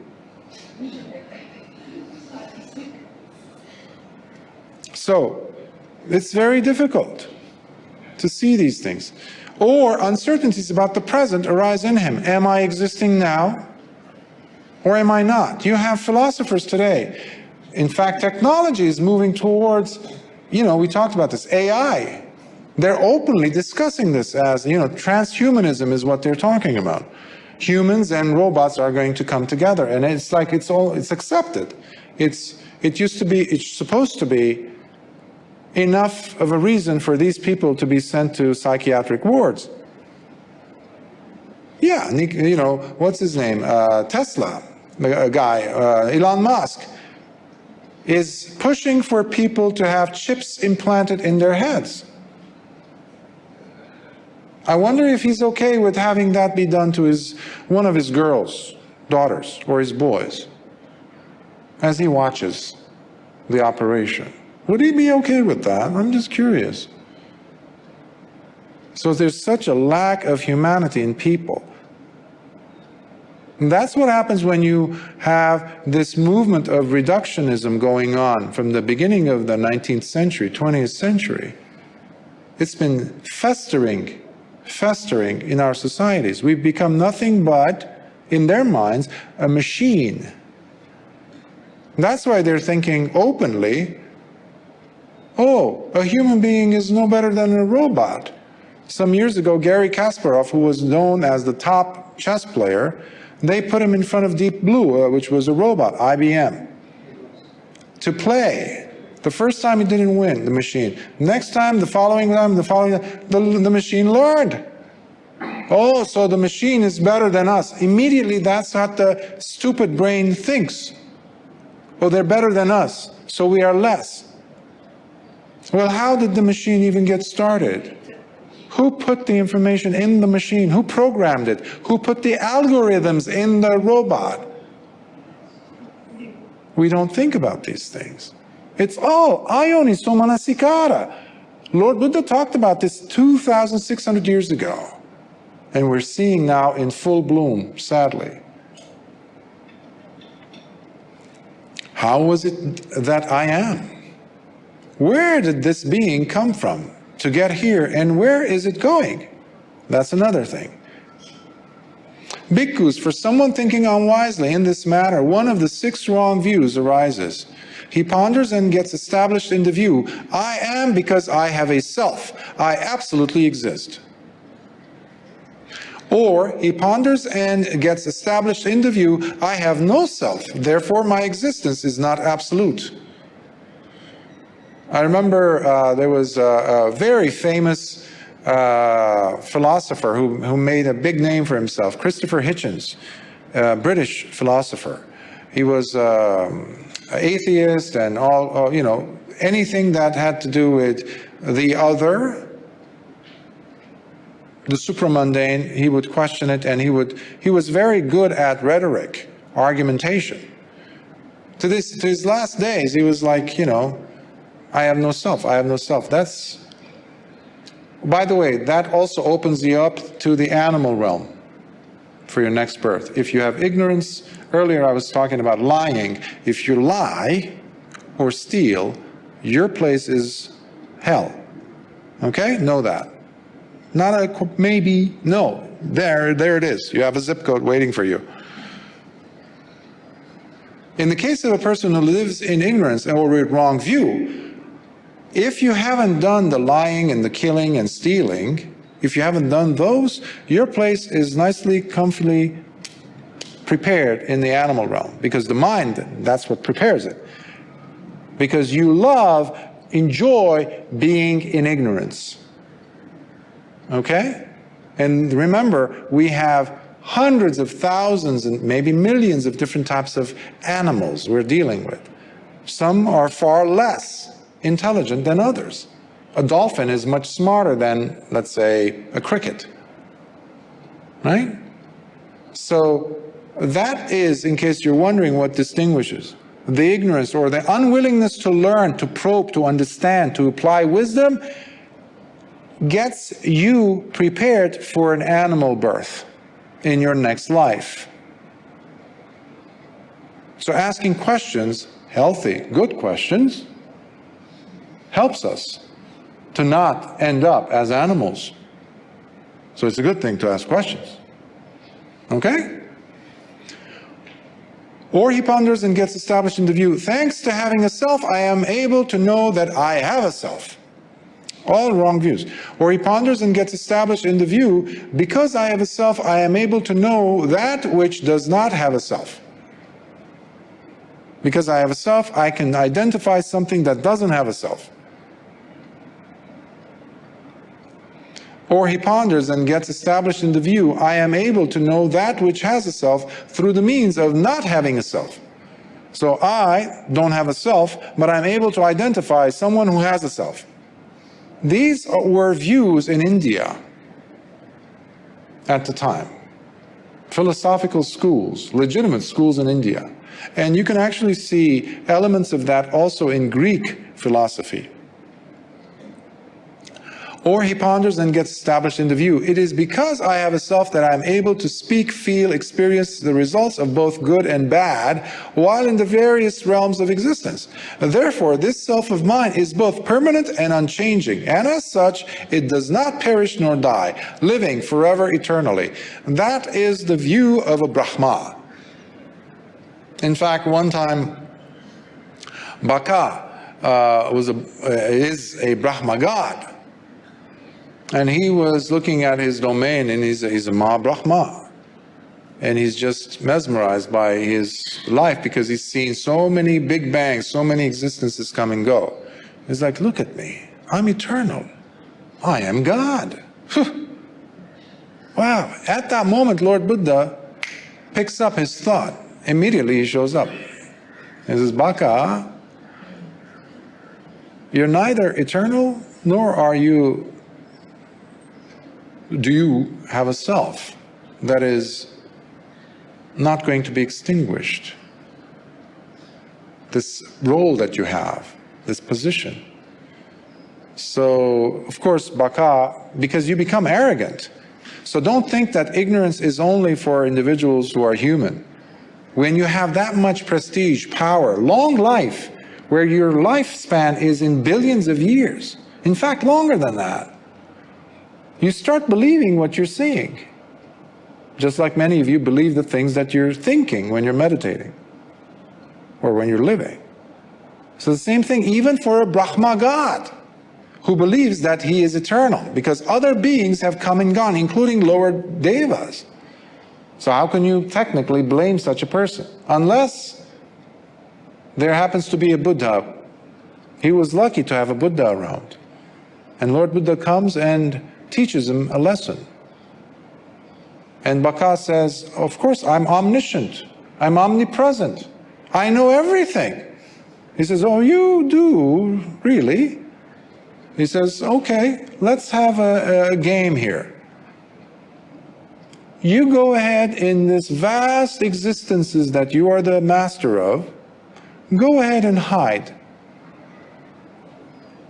So, it's very difficult to see these things. Or uncertainties about the present arise in him. Am I existing now? Or am I not? You have philosophers today. In fact, technology is moving towards, you know, we talked about this, AI. They're openly discussing this as, you know, transhumanism is what they're talking about. Humans and robots are going to come together, and it's like it's accepted. It's supposed to be enough of a reason for these people to be sent to psychiatric wards. Yeah, you know, what's his name? Tesla, a guy, Elon Musk, is pushing for people to have chips implanted in their heads. I wonder if he's okay with having that be done to one of his daughters, or his boys, as he watches the operation. Would he be okay with that? I'm just curious. So there's such a lack of humanity in people. And that's what happens when you have this movement of reductionism going on from the beginning of the 19th century, 20th century. It's been festering festering in our societies. We've become nothing but, in their minds, a machine. That's why they're thinking openly, oh, a human being is no better than a robot. Some years ago, Garry Kasparov, who was known as the top chess player, they put him in front of Deep Blue, which was a robot, IBM, to play. The first time he didn't win, the machine. Next time, the following time, the machine learned. Oh, so the machine is better than us. Immediately, that's what the stupid brain thinks. Oh, they're better than us, so we are less. Well, how did the machine even get started? Who put the information in the machine? Who programmed it? Who put the algorithms in the robot? We don't think about these things. It's all ayoni somanasikara. Lord Buddha talked about this 2,600 years ago. And we're seeing now in full bloom, sadly. How was it that I am? Where did this being come from to get here, and where is it going? That's another thing. Bhikkhus, for someone thinking unwisely in this matter, one of the 6 wrong views arises. He ponders and gets established in the view, I am because I have a self. I absolutely exist. Or he ponders and gets established in the view, I have no self, therefore my existence is not absolute. I remember there was a very famous philosopher who made a big name for himself, Christopher Hitchens, a British philosopher. He was an atheist and all, you know, anything that had to do with the other, the supramundane, he would question it, and he was very good at rhetoric, argumentation. To his last days, he was like, you know, I have no self, I have no self. That's, by the way, that also opens you up to the animal realm for your next birth. If you have ignorance, earlier I was talking about lying. If you lie or steal, your place is hell. Okay? Know that. Not a maybe, no. There it is. You have a zip code waiting for you. In the case of a person who lives in ignorance or with wrong view, if you haven't done the lying and the killing and stealing, if you haven't done those, your place is nicely, comfortably prepared in the animal realm. Because the mind, that's what prepares it. Because you enjoy being in ignorance. Okay? And remember, we have hundreds of thousands and maybe millions of different types of animals we're dealing with. Some are far less intelligent than others. A dolphin is much smarter than, let's say, a cricket. Right? So that is, in case you're wondering what distinguishes, the ignorance or the unwillingness to learn, to probe, to understand, to apply wisdom, gets you prepared for an animal birth in your next life. So asking questions, healthy, good questions, helps us to not end up as animals. So it's a good thing to ask questions. Okay? Or he ponders and gets established in the view, thanks to having a self, I am able to know that I have a self. All wrong views. Or he ponders and gets established in the view, because I have a self, I am able to know that which does not have a self. Because I have a self, I can identify something that doesn't have a self. Or he ponders and gets established in the view, I am able to know that which has a self through the means of not having a self. So I don't have a self, but I'm able to identify someone who has a self. These were views in India at the time. Philosophical schools, legitimate schools in India. And you can actually see elements of that also in Greek philosophy. Or he ponders and gets established in the view, it is because I have a self that I am able to speak, feel, experience the results of both good and bad while in the various realms of existence. Therefore, this self of mine is both permanent and unchanging, and as such, it does not perish nor die, living forever eternally. That is the view of a Brahma. In fact, one time, Baka is a Brahma god. And he was looking at his domain, and he's a Maha-Brahma. And he's just mesmerized by his life because he's seen so many big bangs, so many existences come and go. He's like, look at me. I'm eternal. I am God. Wow. At that moment, Lord Buddha picks up his thought. Immediately he shows up. He says, Baka, you're neither eternal, nor are you... Do you have a self that is not going to be extinguished? This role that you have, this position. So, of course, Baka, because you become arrogant. So don't think that ignorance is only for individuals who are human. When you have that much prestige, power, long life, where your lifespan is in billions of years, in fact, longer than that, you start believing what you're seeing. Just like many of you believe the things that you're thinking when you're meditating or when you're living. So the same thing even for a Brahma god who believes that he is eternal, because other beings have come and gone, including lower devas. So how can you technically blame such a person? Unless there happens to be a Buddha. He was lucky to have a Buddha around. And Lord Buddha comes and teaches him a lesson. And Baka says, of course, I'm omniscient. I'm omnipresent. I know everything. He says, oh, you do, really? He says, okay, let's have a game here. You go ahead in this vast existences that you are the master of, go ahead and hide.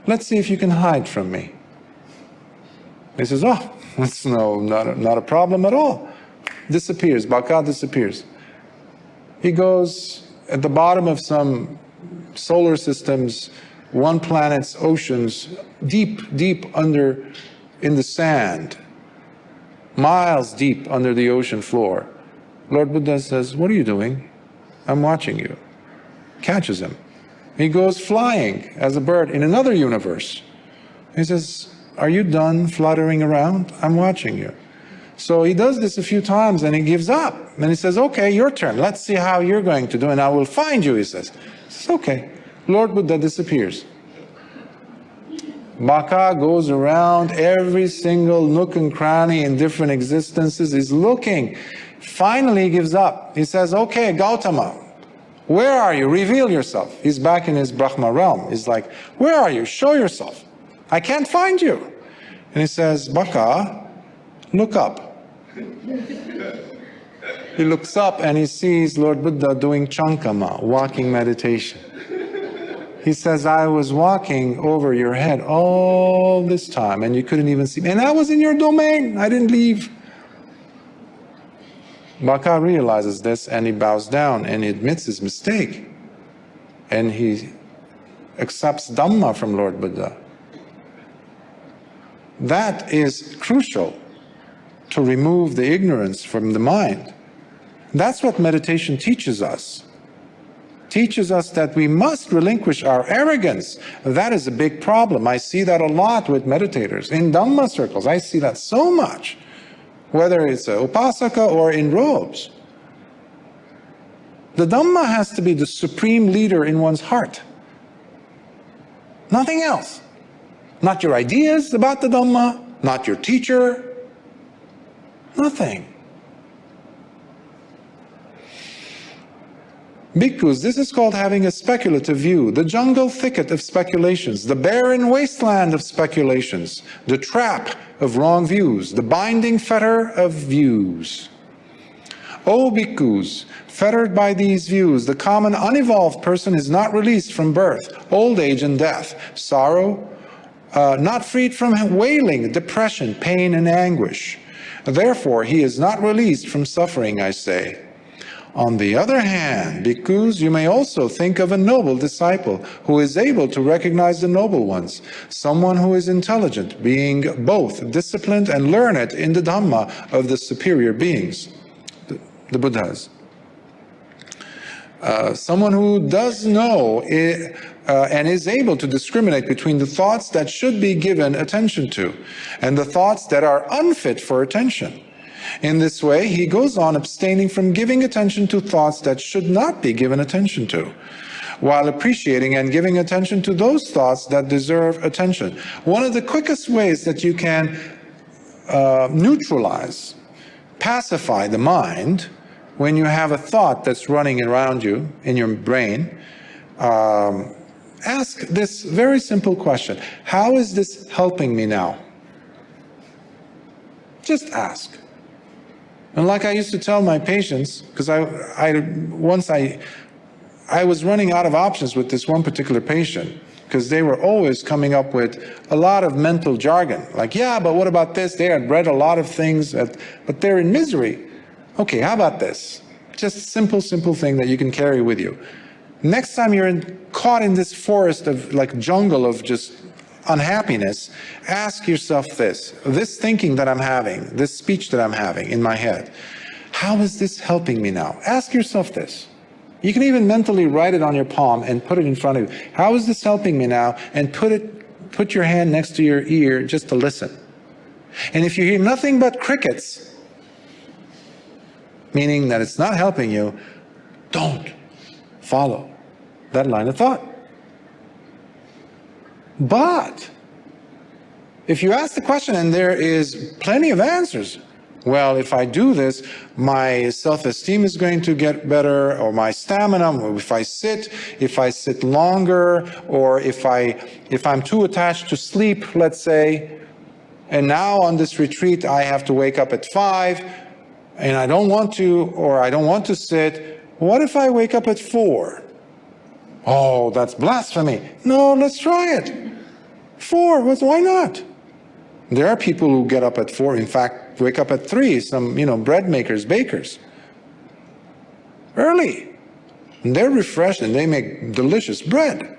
Let's see if you can hide from me. He says, oh, that's not a problem at all. Disappears, Baka disappears. He goes at the bottom of some solar systems, one planet's oceans, deep, deep under in the sand, miles deep under the ocean floor. Lord Buddha says, what are you doing? I'm watching you. Catches him. He goes flying as a bird in another universe. He says, are you done fluttering around? I'm watching you. So he does this a few times and he gives up. And he says, okay, your turn. Let's see how you're going to do, and I will find you, he says. He says, okay. Lord Buddha disappears. Baka goes around every single nook and cranny in different existences. He's looking. Finally, he gives up. He says, okay, Gautama, where are you? Reveal yourself. He's back in his Brahma realm. He's like, where are you? Show yourself. I can't find you. And he says, Baka, look up. He looks up and he sees Lord Buddha doing chankama, walking meditation. He says, I was walking over your head all this time and you couldn't even see me. And I was in your domain. I didn't leave. Baka realizes this and he bows down and he admits his mistake. And he accepts Dhamma from Lord Buddha. That is crucial to remove the ignorance from the mind. That's what meditation teaches us. Teaches us that we must relinquish our arrogance. That is a big problem. I see that a lot with meditators. In Dhamma circles, I see that so much. Whether it's a upasaka or in robes. The Dhamma has to be the supreme leader in one's heart. Nothing else. Not your ideas about the Dhamma, not your teacher, nothing. Bhikkhus, this is called having a speculative view, the jungle thicket of speculations, the barren wasteland of speculations, the trap of wrong views, the binding fetter of views. O bhikkhus, fettered by these views, the common unevolved person is not released from birth, old age and death, sorrow, not freed from wailing, depression, pain, and anguish. Therefore, he is not released from suffering, I say. On the other hand, bhikkhus, you may also think of a noble disciple who is able to recognize the noble ones, someone who is intelligent, being both disciplined and learned in the Dhamma of the superior beings, the Buddhas. Someone who does know and is able to discriminate between the thoughts that should be given attention to and the thoughts that are unfit for attention. In this way, he goes on abstaining from giving attention to thoughts that should not be given attention to, while appreciating and giving attention to those thoughts that deserve attention. One of the quickest ways that you can neutralize, pacify the mind when you have a thought that's running around you in your brain, ask this very simple question: how is this helping me now? Just ask. And like I used to tell my patients, because once I was running out of options with this one particular patient, because they were always coming up with a lot of mental jargon, like, yeah, but what about this? They had read a lot of things, but they're in misery. Okay, how about this? Just a simple thing that you can carry with you. Next time you're caught in this forest of, like, jungle of just unhappiness, ask yourself this thinking that I'm having, this speech that I'm having in my head, how is this helping me now? Ask yourself this. You can even mentally write it on your palm and put it in front of you. How is this helping me now? And put your hand next to your ear just to listen. And if you hear nothing but crickets, meaning that it's not helping you, don't follow that line of thought. But if you ask the question and there is plenty of answers, well, if I do this, my self-esteem is going to get better, or my stamina, or if I sit longer, or if I'm too attached to sleep, let's say, and now on this retreat I have to wake up at 5, and I don't want to, or I don't want to sit, what if I wake up at 4? Oh, that's blasphemy. No, let's try it. 4, why not? There are people who get up at 4, in fact, wake up at 3, some, bread makers, bakers. Early. And they're refreshed and they make delicious bread.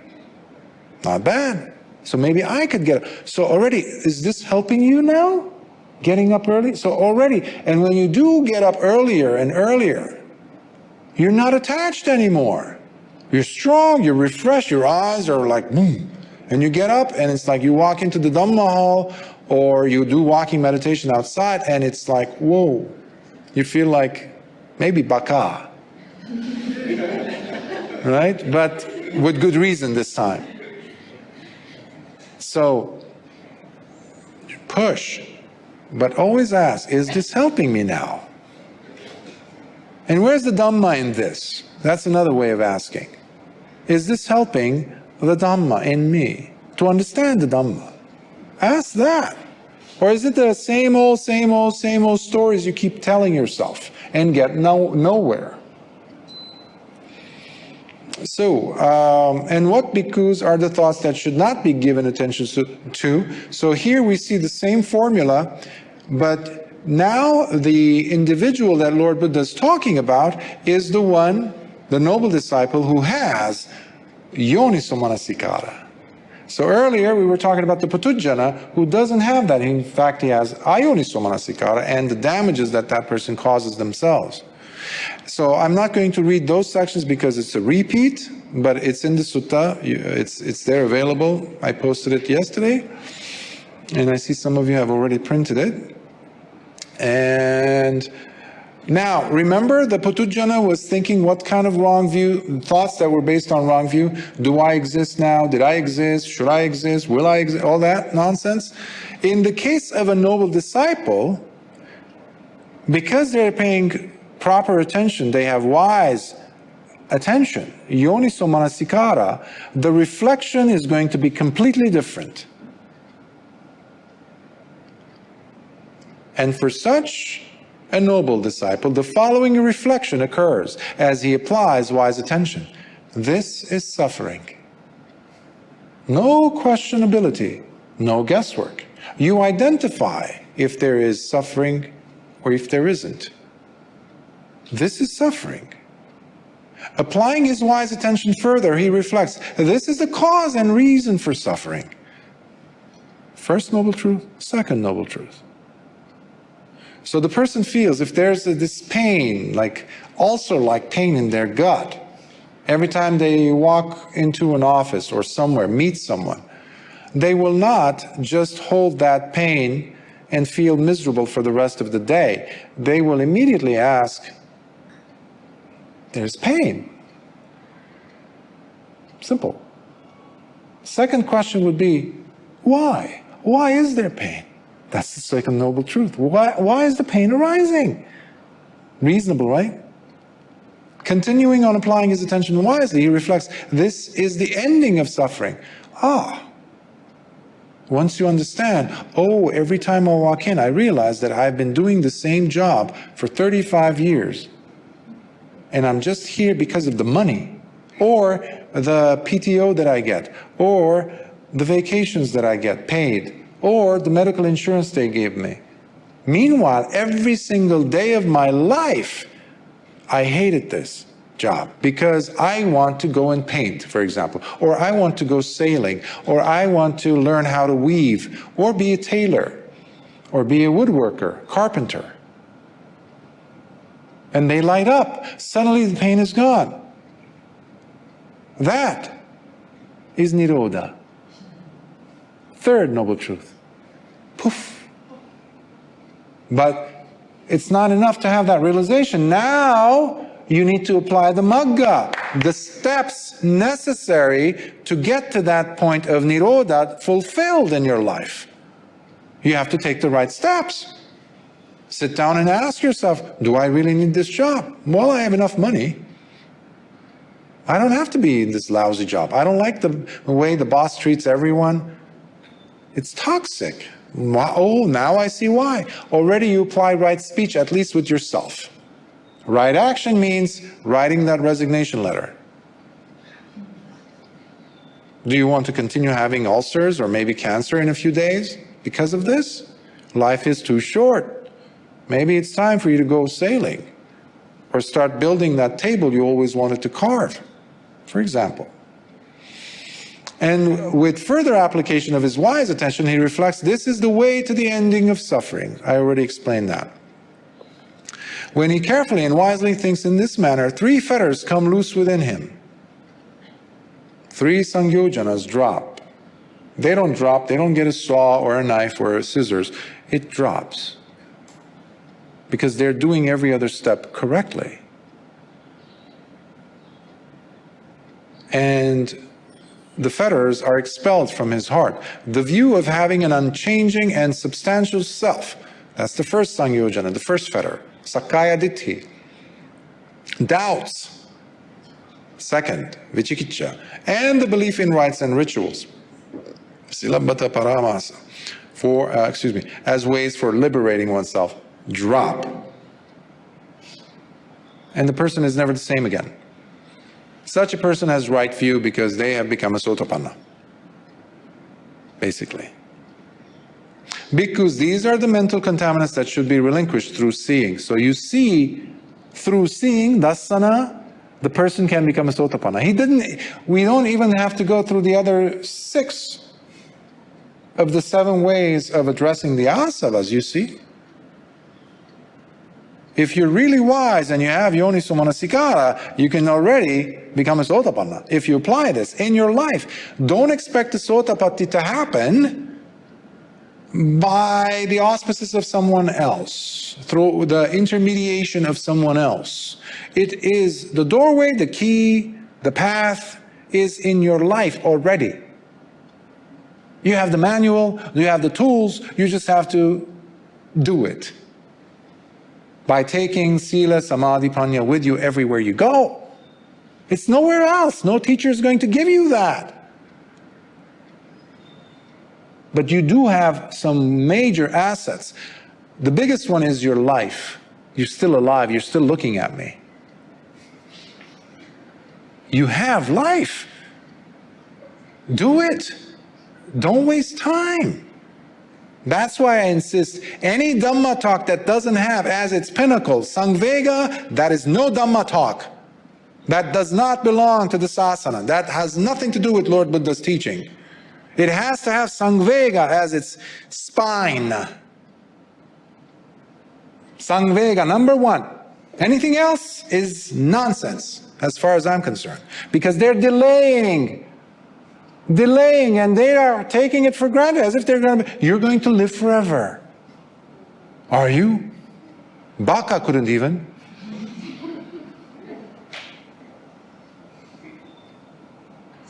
Not bad. So maybe I could get up. So already, is this helping you now? Getting up early? So already, and when you do get up earlier and earlier, you're not attached anymore. You're strong, you're refreshed, your eyes are like, boom. And you get up and it's like you walk into the Dhamma hall or you do walking meditation outside and it's like, whoa. You feel like maybe baka. Right? But with good reason this time. So, push. But always ask, is this helping me now? And where's the Dhamma in this? That's another way of asking. Is this helping the Dhamma in me to understand the Dhamma? Ask that. Or is it the same old stories you keep telling yourself and get nowhere? So, and what bhikkhus are the thoughts that should not be given attention to? So here we see the same formula, but now the individual that Lord Buddha is talking about is the one, the noble disciple who has yoniso manasikara. So earlier we were talking about the patujjana who doesn't have that. In fact, he has ayoniso manasikara and the damages that person causes themselves. So I'm not going to read those sections because it's a repeat, but it's in the sutta. It's there available. I posted it yesterday, and I see some of you have already printed it. And now, remember the Patujjana was thinking what kind of wrong view, thoughts that were based on wrong view. Do I exist now? Did I exist? Should I exist? Will I exist? All that nonsense. In the case of a noble disciple, because they're paying proper attention, they have wise attention, yoniso manasikara, the reflection is going to be completely different. And for such a noble disciple, the following reflection occurs as he applies wise attention. This is suffering. No questionability, No guesswork. You identify if there is suffering or if there isn't. This is suffering. Applying his wise attention further, he reflects, this is the cause and reason for suffering. First noble truth, second noble truth. So the person feels if there's this pain, like ulcer-like pain in their gut, every time they walk into an office or somewhere, meet someone, they will not just hold that pain and feel miserable for the rest of the day. They will immediately ask, there's pain. Simple. Second question would be, why? Why is there pain? That's the second noble truth. Why is the pain arising? Reasonable, right? Continuing on applying his attention wisely, he reflects, this is the ending of suffering. Once you understand, every time I walk in, I realize that I've been doing the same job for 35 years. And I'm just here because of the money, or the PTO that I get, or the vacations that I get paid, or the medical insurance they gave me. Meanwhile, every single day of my life, I hated this job because I want to go and paint, for example, or I want to go sailing, or I want to learn how to weave, or be a tailor, or be a woodworker, carpenter. And they light up. Suddenly the pain is gone. That is Nirodha. Third noble truth. Poof. But it's not enough to have that realization. Now you need to apply the Magga, the steps necessary to get to that point of Nirodha fulfilled in your life. You have to take the right steps. Sit down and ask yourself, do I really need this job? Well, I have enough money. I don't have to be in this lousy job. I don't like the way the boss treats everyone. It's toxic. Now I see why. Already you apply right speech, at least with yourself. Right action means writing that resignation letter. Do you want to continue having ulcers or maybe cancer in a few days because of this? Life is too short. Maybe it's time for you to go sailing or start building that table you always wanted to carve, for example. And with further application of his wise attention, he reflects, this is the way to the ending of suffering. I already explained that. When he carefully and wisely thinks in this manner, 3 fetters come loose within him. 3 sangyojanas drop. They don't drop, they don't get a saw or a knife or a scissors. It drops. Because they're doing every other step correctly. And the fetters are expelled from his heart. The view of having an unchanging and substantial self, that's the first sangyojana, the first fetter, Sakkaya Ditthi. Doubts, second, Vichikicca, and the belief in rites and rituals, Silabbata Paramasa, as ways for liberating oneself, drop. And the person is never the same again. Such a person has right view because they have become a Sotapanna, basically. Because these are the mental contaminants that should be relinquished through seeing. So you see, through seeing, Dassana, the person can become a Sotapanna. We don't even have to go through the other 6 of the 7 ways of addressing the asavas, you see. If you're really wise and you have Yoniso Manasikara, you can already become a Sotapanna. If you apply this in your life, don't expect the Sotapatti to happen by the auspices of someone else, through the intermediation of someone else. It is the doorway, the key, the path is in your life already. You have the manual, you have the tools, you just have to do it. By taking Sila, Samadhi, Panya with you everywhere you go. It's nowhere else. No teacher is going to give you that. But you do have some major assets. The biggest one is your life. You're still alive. You're still looking at me. You have life. Do it. Don't waste time. That's why I insist, any Dhamma talk that doesn't have as its pinnacle Samvega, that is no Dhamma talk. That does not belong to the sasana. That has nothing to do with Lord Buddha's teaching. It has to have Samvega as its spine. Samvega, number one. Anything else is nonsense, as far as I'm concerned. Because they're delaying, and they are taking it for granted, as if you're going to live forever. Are you? Baka couldn't even.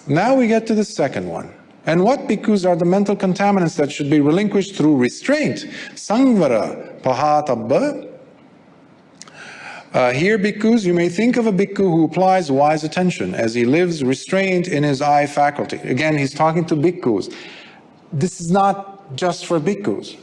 Now we get to the second one. And what bhikkhus are the mental contaminants that should be relinquished through restraint? Sangvara pahatabba. Here, bhikkhus, you may think of a bhikkhu who applies wise attention as he lives restrained in his eye faculty. Again, he's talking to bhikkhus. This is not just for bhikkhus.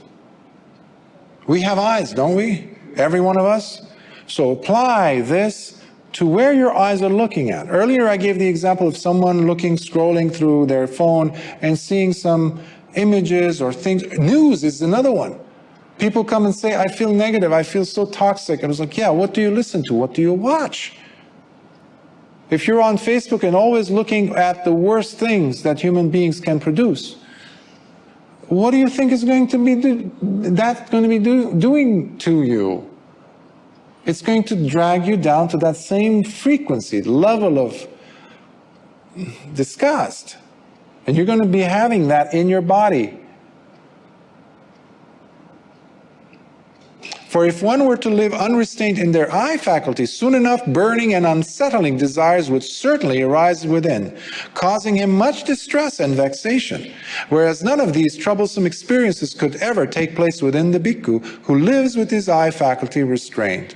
We have eyes, don't we? Every one of us. So apply this to where your eyes are looking at. Earlier I gave the example of someone scrolling through their phone and seeing some images or things. News is another one. People come and say, I feel negative, I feel so toxic. And I was like, yeah, what do you listen to? What do you watch? If you're on Facebook and always looking at the worst things that human beings can produce, what do you think is going to be doing to you? It's going to drag you down to that same frequency, level of disgust. And you're going to be having that in your body. For if one were to live unrestrained in their eye faculties, soon enough burning and unsettling desires would certainly arise within, causing him much distress and vexation, whereas none of these troublesome experiences could ever take place within the bhikkhu who lives with his eye faculty restrained.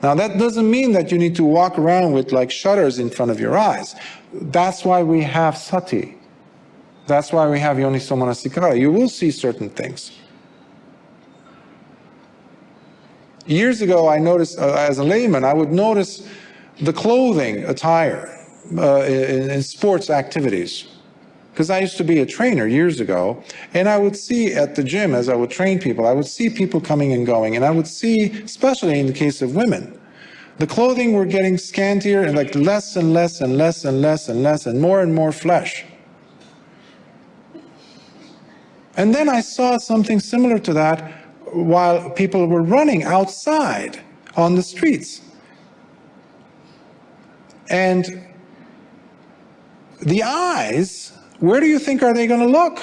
Now that doesn't mean that you need to walk around with like shutters in front of your eyes. That's why we have sati. That's why we have yoniso manasikara. You will see certain things. Years ago, I noticed, as a layman, I would notice the clothing attire in sports activities. Because I used to be a trainer years ago, and I would see at the gym, as I would train people, I would see people coming and going, and I would see, especially in the case of women, the clothing were getting scantier and like less and less and less and less and less and more flesh. And then I saw something similar to that while people were running outside on the streets. And the eyes, where do you think are they going to look?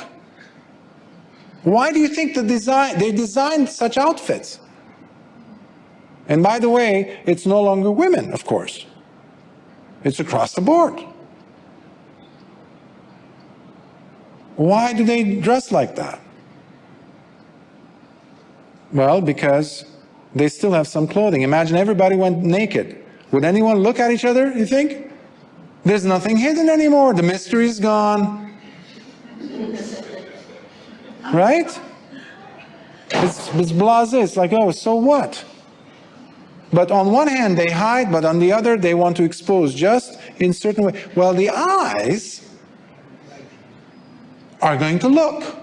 Why do you think they designed such outfits? And by the way, it's no longer women, of course. It's across the board. Why do they dress like that? Well, because they still have some clothing. Imagine everybody went naked. Would anyone look at each other, you think? There's nothing hidden anymore. The mystery is gone. Right? It's blasé. It's like, oh, so what? But on one hand, they hide, but on the other, they want to expose just in certain way. Well, the eyes are going to look.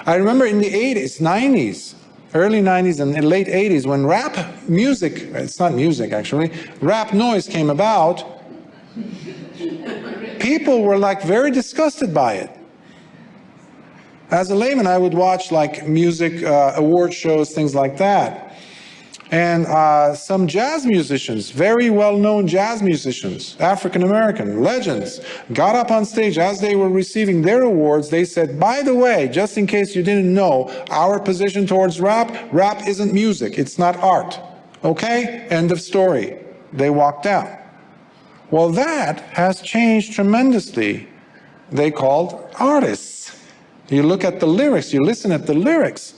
I remember in the 80s, 90s, early 90s and late 80s, when rap music, it's not music actually, rap noise came about, people were like very disgusted by it. As a layman, I would watch like music award shows, things like that. And some jazz musicians, very well-known jazz musicians, African-American legends, got up on stage as they were receiving their awards. They said, by the way, just in case you didn't know, our position towards rap isn't music, it's not art. Okay? End of story. They walked out. Well, that has changed tremendously. They called artists. You look at the lyrics, you listen at the lyrics.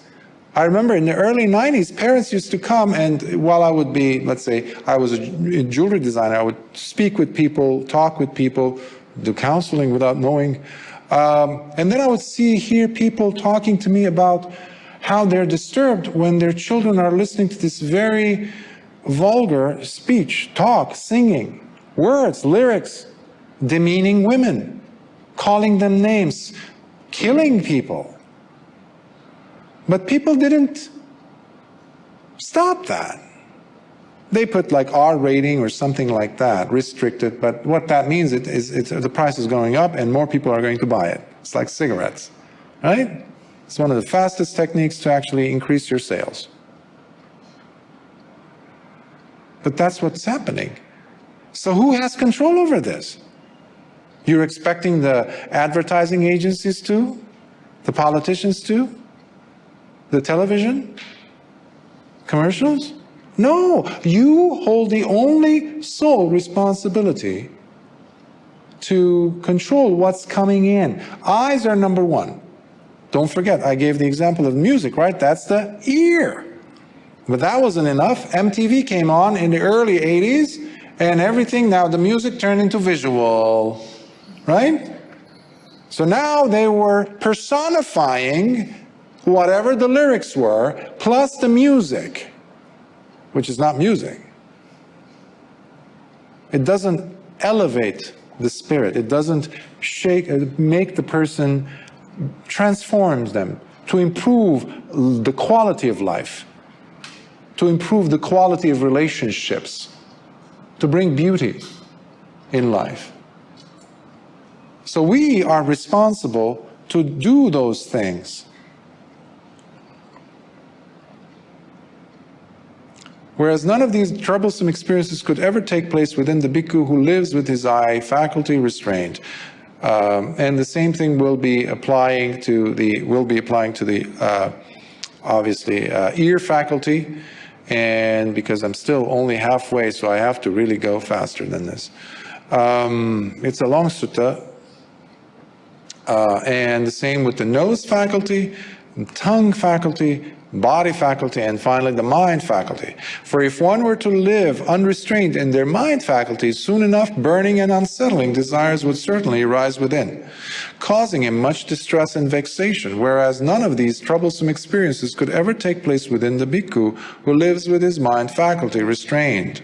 I remember in the early 90s, parents used to come, and while I would be, let's say, I was a jewelry designer, I would speak with people, talk with people, do counseling without knowing. And then I would hear people talking to me about how they're disturbed when their children are listening to this very vulgar speech, talk, singing, words, lyrics, demeaning women, calling them names, killing people. But people didn't stop that. They put like R rating or something like that, restricted, but what that means is the price is going up and more people are going to buy it. It's like cigarettes, right? It's one of the fastest techniques to actually increase your sales. But that's what's happening. So who has control over this? You're expecting the advertising agencies to? The politicians to? The television? Commercials? No, you hold the only sole responsibility to control what's coming in. Eyes are number one. Don't forget, I gave the example of music, right? That's the ear. But that wasn't enough. MTV came on in the early 80s, and everything, now the music turned into visual, right? So now they were personifying whatever the lyrics were, plus the music, which is not music. It doesn't elevate the spirit. It doesn't make the person, transforms them to improve the quality of life, to improve the quality of relationships, to bring beauty in life. So we are responsible to do those things. Whereas none of these troublesome experiences could ever take place within the bhikkhu who lives with his eye faculty restrained. And the same thing will be applying to the, obviously, ear faculty. And because I'm still only halfway, so I have to really go faster than this. It's a long sutta. And the same with the nose faculty, tongue faculty, body faculty, and finally the mind faculty. For if one were to live unrestrained in their mind faculties, soon enough burning and unsettling desires would certainly arise within, causing him much distress and vexation, whereas none of these troublesome experiences could ever take place within the bhikkhu who lives with his mind faculty restrained.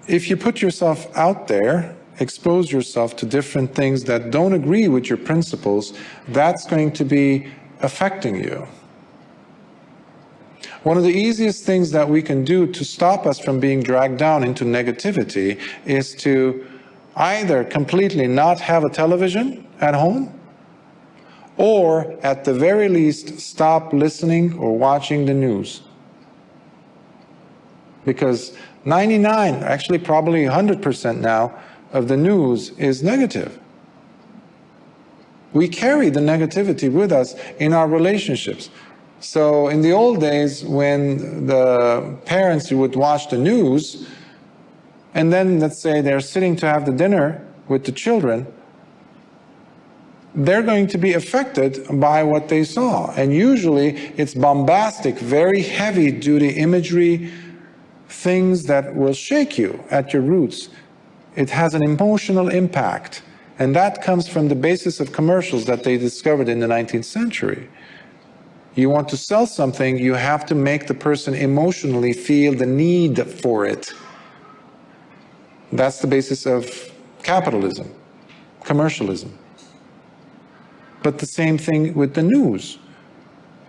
If you put yourself out there, expose yourself to different things that don't agree with your principles, that's going to be affecting you. One of the easiest things that we can do to stop us from being dragged down into negativity is to either completely not have a television at home, or at the very least stop listening or watching the news. Because 99, actually probably 100% now, of the news is negative. We carry the negativity with us in our relationships. So in the old days, when the parents would watch the news, and then let's say they're sitting to have the dinner with the children, they're going to be affected by what they saw. And usually it's bombastic, very heavy-duty imagery, things that will shake you at your roots. It has an emotional impact, and that comes from the basis of commercials that they discovered in the 19th century. You want to sell something, you have to make the person emotionally feel the need for it. That's the basis of capitalism, commercialism. But the same thing with the news.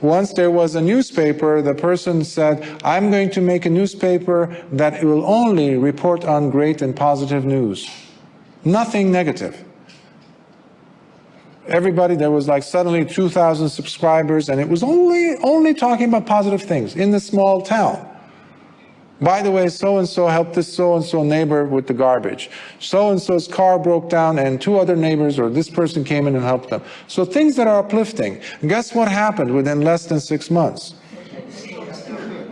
Once there was a newspaper, the person said, I'm going to make a newspaper that will only report on great and positive news. Nothing negative. Everybody, there was like suddenly 2,000 subscribers, and it was only talking about positive things in the small town. By the way, so-and-so helped this so-and-so neighbor with the garbage. So-and-so's car broke down and 2 other neighbors or this person came in and helped them. So things that are uplifting. And guess what happened within less than 6 months?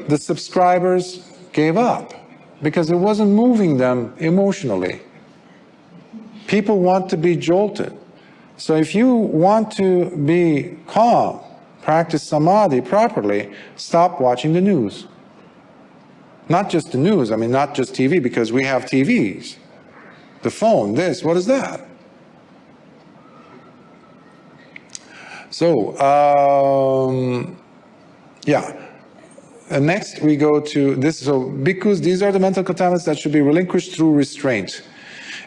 The subscribers gave up because it wasn't moving them emotionally. People want to be jolted. So if you want to be calm, practice samadhi properly, stop watching the news. Not just the news, I mean, not just TV, because we have TVs. The phone, this, what is that? So, yeah. And next we go to this. So, bhikkhus, these are the mental contaminants that should be relinquished through restraint.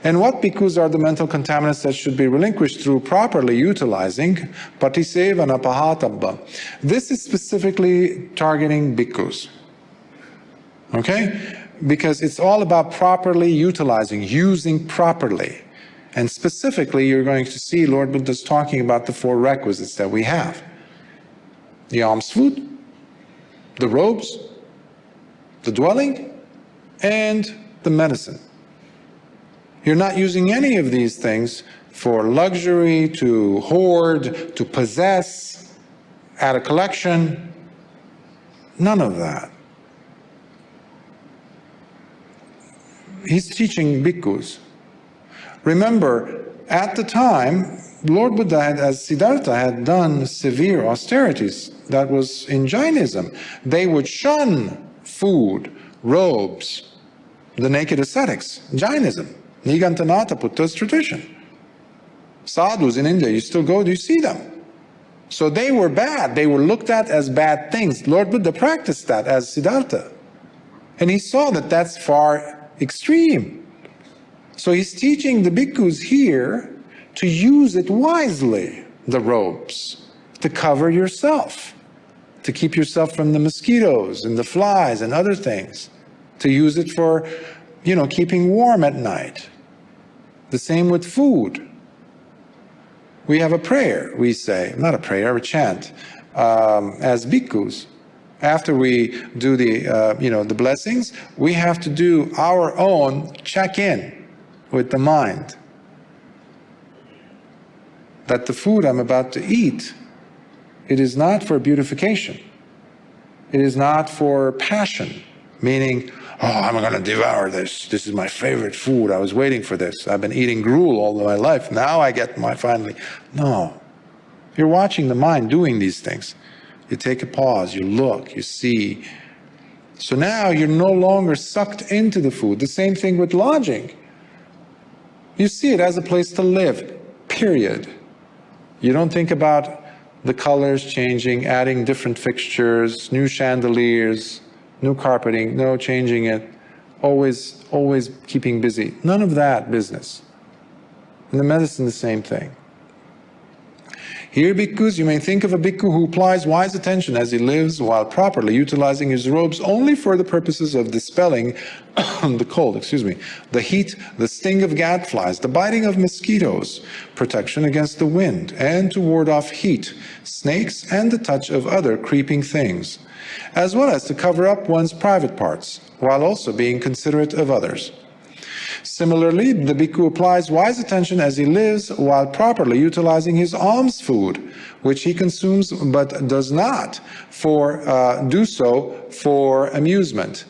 And what bhikkhus are the mental contaminants that should be relinquished through properly utilizing patisevana pahatabba? This is specifically targeting bhikkhus. Okay? Because it's all about properly utilizing, using properly. And specifically, you're going to see Lord Buddha's talking about the 4 requisites that we have. The alms food, the robes, the dwelling, and the medicine. You're not using any of these things for luxury, to hoard, to possess, add a collection. None of that. He's teaching bhikkhus. Remember, at the time, Lord Buddha, as Siddhartha, had done severe austerities. That was in Jainism. They would shun food, robes, the naked ascetics. Jainism. Nigantanatha Buddha's tradition. Sadhus in India, you still go, do you see them? So they were bad. They were looked at as bad things. Lord Buddha practiced that as Siddhartha. And he saw that that's far extreme. So he's teaching the bhikkhus here to use it wisely, the robes, to cover yourself, to keep yourself from the mosquitoes and the flies and other things, to use it for, keeping warm at night. The same with food. We have a prayer, we say, not a prayer, a chant, as bhikkhus. After we do the blessings, we have to do our own check-in with the mind. That the food I'm about to eat, it is not for beautification. It is not for passion, meaning, oh, I'm going to devour this. This is my favorite food. I was waiting for this. I've been eating gruel all my life. Now I get my finally. No. You're watching the mind doing these things. You take a pause, you look, you see. So now you're no longer sucked into the food. The same thing with lodging. You see it as a place to live, period. You don't think about the colors changing, adding different fixtures, new chandeliers, new carpeting, no changing it, always keeping busy. None of that business. In the medicine, the same thing. Here, bhikkhus, you may think of a bhikkhu who applies wise attention as he lives while properly utilizing his robes only for the purposes of dispelling the cold, the heat, the sting of gadflies, the biting of mosquitoes, protection against the wind, and to ward off heat, snakes, and the touch of other creeping things, as well as to cover up one's private parts, while also being considerate of others. Similarly, the bhikkhu applies wise attention as he lives while properly utilizing his alms food, which he consumes but does not do so for amusement,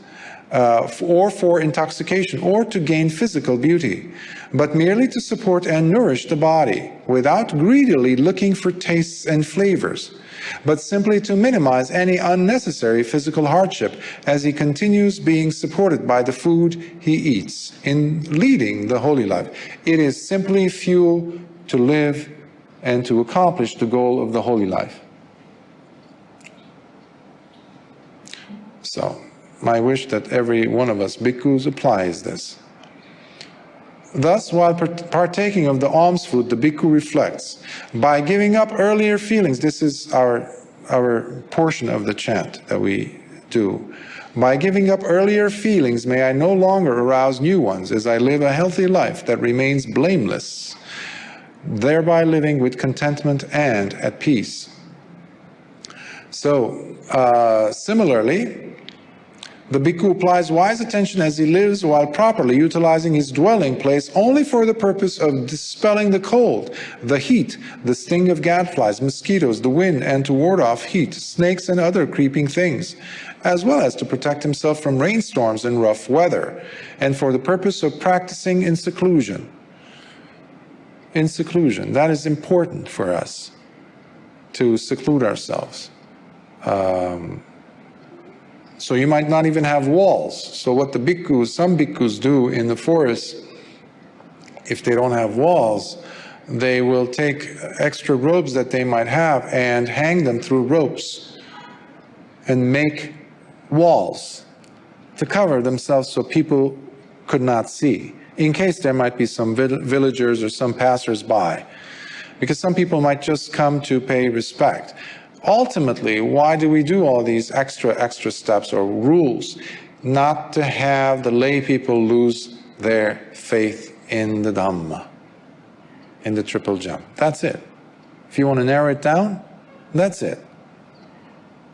or for intoxication, or to gain physical beauty, but merely to support and nourish the body, without greedily looking for tastes and flavors, but simply to minimize any unnecessary physical hardship as he continues being supported by the food he eats in leading the holy life. It is simply fuel to live and to accomplish the goal of the holy life. So, my wish that every one of us bhikkhus applies this. Thus, while partaking of the alms food, the bhikkhu reflects. By giving up earlier feelings, this is our portion of the chant that we do. By giving up earlier feelings, may I no longer arouse new ones as I live a healthy life that remains blameless, thereby living with contentment and at peace. So, similarly, the bhikkhu applies wise attention as he lives while properly utilizing his dwelling place only for the purpose of dispelling the cold, the heat, the sting of gadflies, mosquitoes, the wind, and to ward off heat, snakes, and other creeping things, as well as to protect himself from rainstorms and rough weather, and for the purpose of practicing in seclusion. In seclusion, that is important for us, to seclude ourselves. So you might not even have walls. So what some bhikkhus do in the forest, if they don't have walls, they will take extra robes that they might have and hang them through ropes and make walls to cover themselves so people could not see. in case there might be some villagers or some passers-by, because some people might just come to pay respect. Ultimately, why do we do all these extra steps or rules? Not to have the lay people lose their faith in the Dhamma, in the triple gem. That's it. If you want to narrow it down, that's it.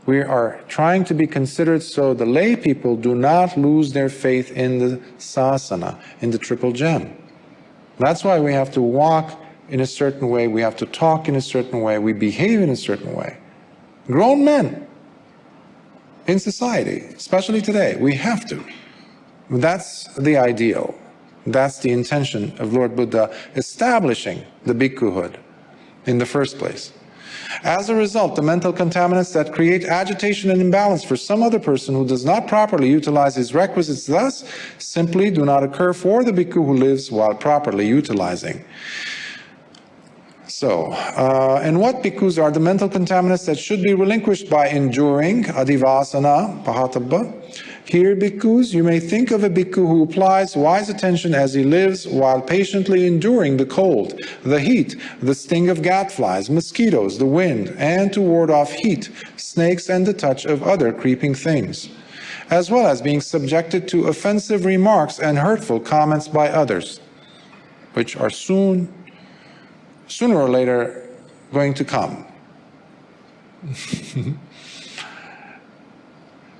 We are trying to be considered so the lay people do not lose their faith in the sasana, in the triple gem. That's why we have to walk in a certain way, we have to talk in a certain way, we behave in a certain way. Grown men in society, especially today, we have to. That's the ideal. That's the intention of Lord Buddha establishing the bhikkhuhood in the first place. As a result, the mental contaminants that create agitation and imbalance for some other person who does not properly utilize his requisites thus simply do not occur for the bhikkhu who lives while properly utilizing. So, and what bhikkhus are the mental contaminants that should be relinquished by enduring adivasana, pahatabba? Here, bhikkhus, you may think of a bhikkhu who applies wise attention as he lives while patiently enduring the cold, the heat, the sting of gadflies, mosquitoes, the wind, and to ward off heat, snakes, and the touch of other creeping things, as well as being subjected to offensive remarks and hurtful comments by others, which are sooner or later going to come.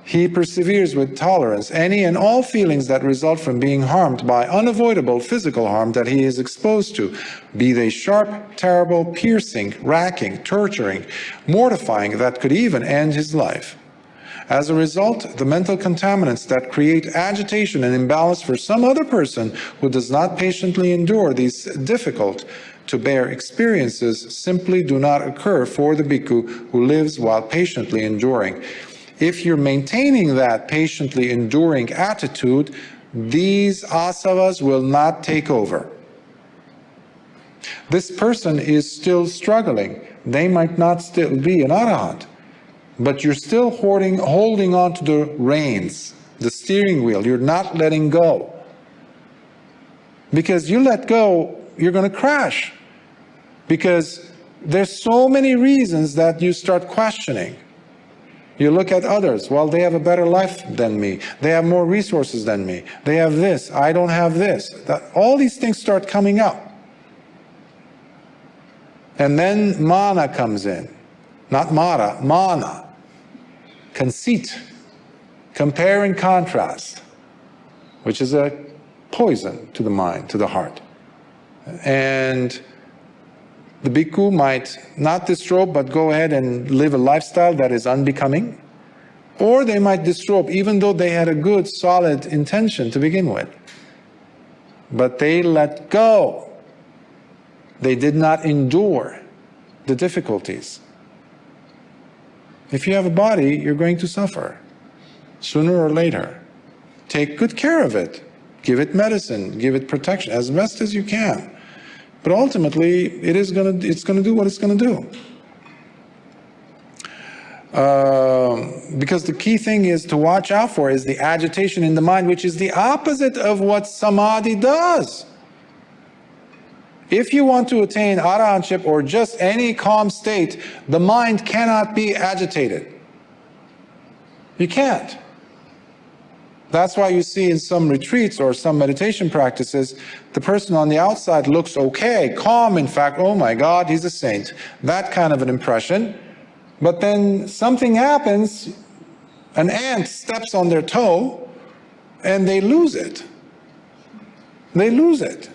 He perseveres with tolerance any and all feelings that result from being harmed by unavoidable physical harm that he is exposed to, be they sharp, terrible, piercing, racking, torturing, mortifying, that could even end his life. As a result, the mental contaminants that create agitation and imbalance for some other person who does not patiently endure these difficult to bear experiences simply do not occur for the bhikkhu who lives while patiently enduring. If you're maintaining that patiently enduring attitude, these asavas will not take over. This person is still struggling. They might not still be an arahant, but you're still holding on to the reins, the steering wheel. You're not letting go. Because you let go, you're going to crash. Because there's so many reasons that you start questioning. You look at others, well, they have a better life than me. They have more resources than me. They have this, I don't have this. All these things start coming up. And then mana comes in. Not mara, mana. Conceit. Compare and contrast. Which is a poison to the mind, to the heart. And the bhikkhu might not disrobe, but go ahead and live a lifestyle that is unbecoming. Or they might disrobe, even though they had a good, solid intention to begin with. But they let go. They did not endure the difficulties. If you have a body, you're going to suffer, sooner or later. Take good care of it. Give it medicine, give it protection as best as you can. But ultimately, it's going to do what it's going to do. Because the key thing is to watch out for is the agitation in the mind, which is the opposite of what samadhi does. If you want to attain arahantship or just any calm state, the mind cannot be agitated. You can't. That's why you see in some retreats or some meditation practices, the person on the outside looks okay, calm, in fact, oh my God, he's a saint. That kind of an impression. But then something happens, an ant steps on their toe, and they lose it. They lose it.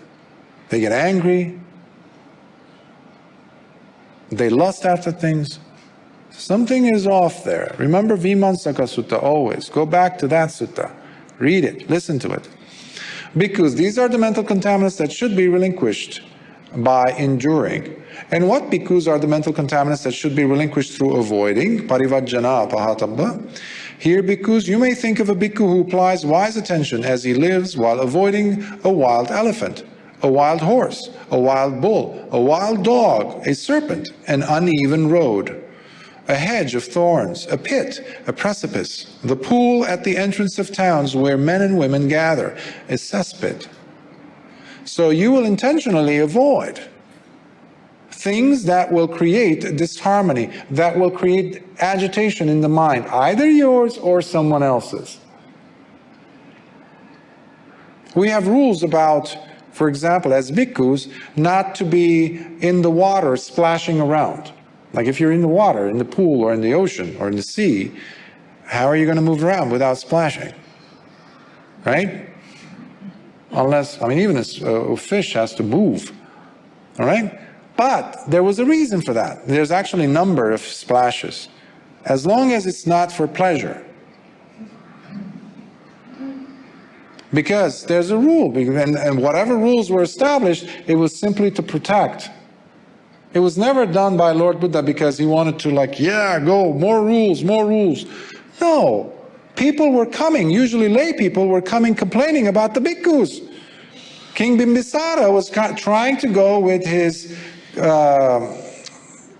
They get angry. They lust after things. Something is off there. Remember Vimansaka Sutta always. Go back to that sutta. Read it, listen to it. Bhikkhus, these are the mental contaminants that should be relinquished by enduring. And what bhikkhus are the mental contaminants that should be relinquished through avoiding? Parivajjana pahatabba. Here, bhikkhus, you may think of a bhikkhu who applies wise attention as he lives while avoiding a wild elephant, a wild horse, a wild bull, a wild dog, a serpent, an uneven road, a hedge of thorns, a pit, a precipice, the pool at the entrance of towns where men and women gather, a cesspit, So you will intentionally avoid things that will create disharmony, that will create agitation in the mind, either yours or someone else's. We have rules about, for example, as bhikkhus, not to be in the water splashing around. Like if you're in the water, in the pool or in the ocean or in the sea, how are you going to move around without splashing? Right? Unless, I mean, even a fish has to move. All right? But there was a reason for that. There's actually a number of splashes, as long as it's not for pleasure. Because there's a rule, and whatever rules were established, it was simply to protect. It was never done by Lord Buddha because he wanted to, like, yeah, go, more rules, more rules. No. People were coming, usually lay people were coming complaining about the bhikkhus. King Bimbisara was trying to go with his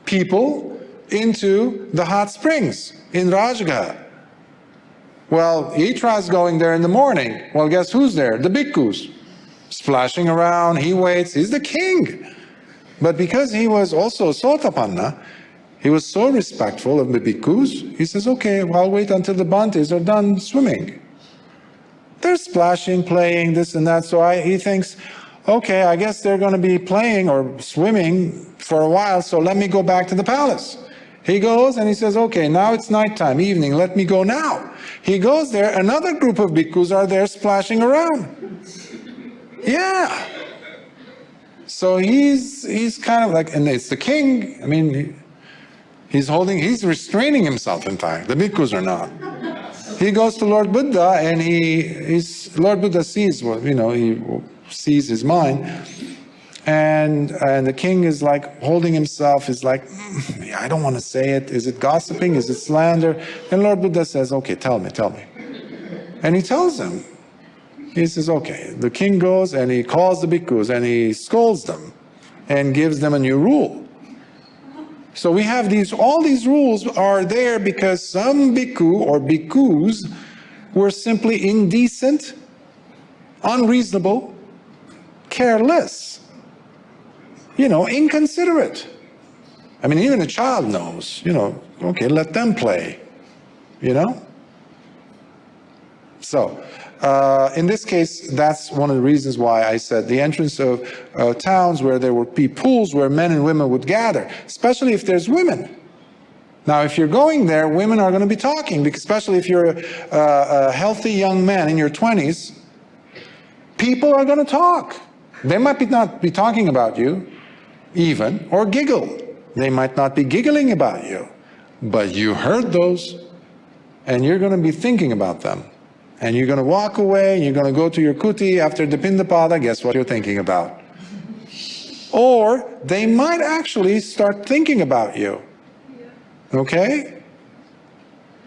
people into the hot springs in Rajgarh. Well, he tries going there in the morning. Well, guess who's there? The bhikkhus. Splashing around, he waits, he's the king. But because he was also Sotapanna, he was so respectful of the bhikkhus, he says, okay, well, I'll wait until the Bhantes are done swimming. They're splashing, playing, this and that, so he thinks, okay, I guess they're going to be playing or swimming for a while, so let me go back to the palace. He goes and he says, okay, now it's nighttime, evening, let me go now. He goes there, another group of bhikkhus are there splashing around. Yeah. So he's kind of like, and it's the king, I mean, he's restraining himself, in fact. The bhikkhus are not. He goes to Lord Buddha, and Lord Buddha sees, well, he sees his mind, and the king is like holding himself, is like, I don't want to say it. Is it gossiping? Is it slander? And Lord Buddha says, okay, tell me. And he tells him. He says, okay. The king goes and he calls the bhikkhus and he scolds them and gives them a new rule. So we have all these rules are there because some bhikkhu or bhikkhus were simply indecent, unreasonable, careless, inconsiderate. I mean, even a child knows, okay, let them play, So, in this case, that's one of the reasons why I said the entrance of towns where there would be pools where men and women would gather, especially if there's women. Now, if you're going there, women are going to be talking, because especially if you're a healthy young man in your 20s, people are going to talk. They might not be talking about you, even, or giggle. They might not be giggling about you, but you heard those, and you're going to be thinking about them. And you're going to walk away, and you're going to go to your kuti after the pindapada, guess what you're thinking about? Or they might actually start thinking about you. Okay?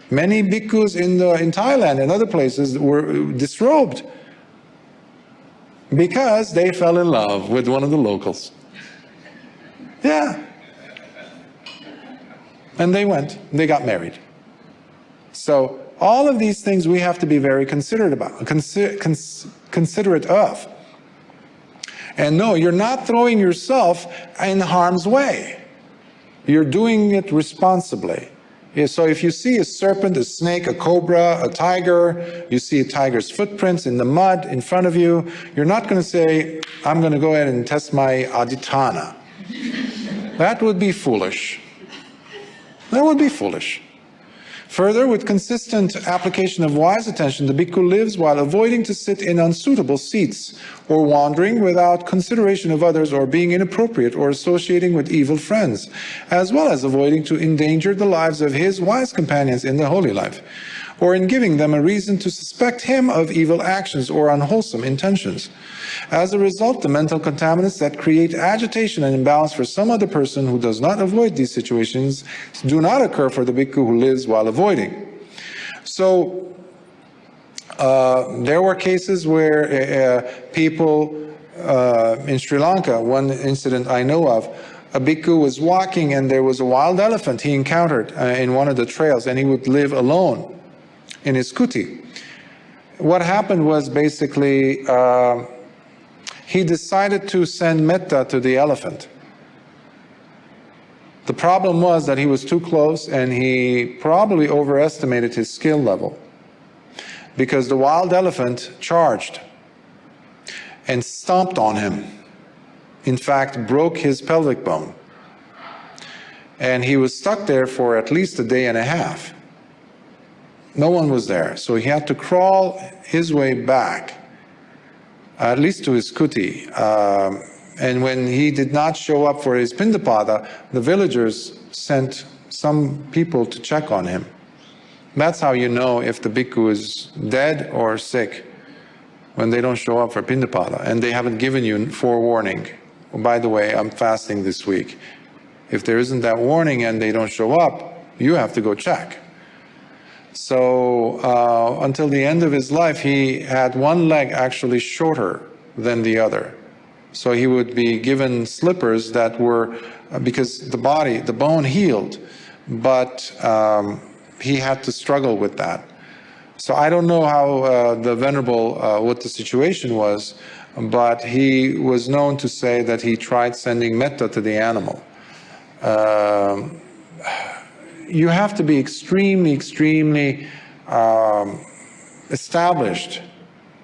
Many bhikkhus in Thailand and other places were disrobed because they fell in love with one of the locals. Yeah. And they got married. So all of these things we have to be very considerate of. And no, you're not throwing yourself in harm's way. You're doing it responsibly. So if you see a serpent, a snake, a cobra, a tiger, you see a tiger's footprints in the mud in front of you, you're not going to say, I'm going to go ahead and test my adhitthana. That would be foolish. That would be foolish. Further, with consistent application of wise attention, the bhikkhu lives while avoiding to sit in unsuitable seats, or wandering without consideration of others, or being inappropriate, or associating with evil friends, as well as avoiding to endanger the lives of his wise companions in the holy life, or in giving them a reason to suspect him of evil actions or unwholesome intentions. As a result, the mental contaminants that create agitation and imbalance for some other person who does not avoid these situations do not occur for the bhikkhu who lives while avoiding. So there were cases where people in Sri Lanka, one incident I know of, a bhikkhu was walking and there was a wild elephant he encountered in one of the trails, and he would live alone in his kuti. What happened was basically he decided to send metta to the elephant. The problem was that he was too close and he probably overestimated his skill level, because the wild elephant charged and stomped on him. In fact, broke his pelvic bone. And he was stuck there for at least a day and a half. No one was there, so he had to crawl his way back, at least to his kuti. And when he did not show up for his pindapada, the villagers sent some people to check on him. That's how you know if the bhikkhu is dead or sick, when they don't show up for pindapada and they haven't given you forewarning. Oh, by the way, I'm fasting this week. If there isn't that warning and they don't show up, you have to go check. So until the end of his life, he had one leg actually shorter than the other. So he would be given slippers that were, because the bone healed, but he had to struggle with that. So I don't know how the Venerable, what the situation was, but he was known to say that he tried sending metta to the animal. You have to be extremely, extremely established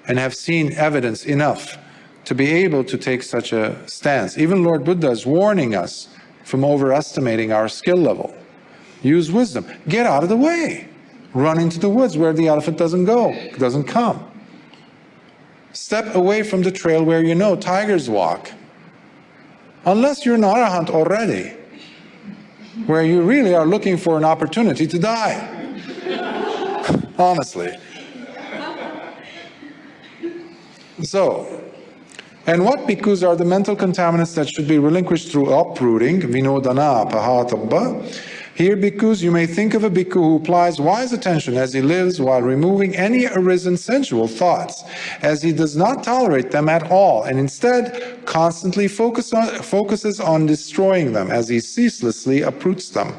and have seen evidence enough to be able to take such a stance. Even Lord Buddha is warning us from overestimating our skill level. Use wisdom. Get out of the way. Run into the woods where the elephant doesn't go, doesn't come. Step away from the trail where you know tigers walk. Unless you're an arahant already, where you really are looking for an opportunity to die. Honestly. So, and what bhikkhus are the mental contaminants that should be relinquished through uprooting, vinodana pahatabba? Here, bhikkhus, you may think of a bhikkhu who applies wise attention as he lives while removing any arisen sensual thoughts, as he does not tolerate them at all, and instead constantly focuses on destroying them as he ceaselessly uproots them.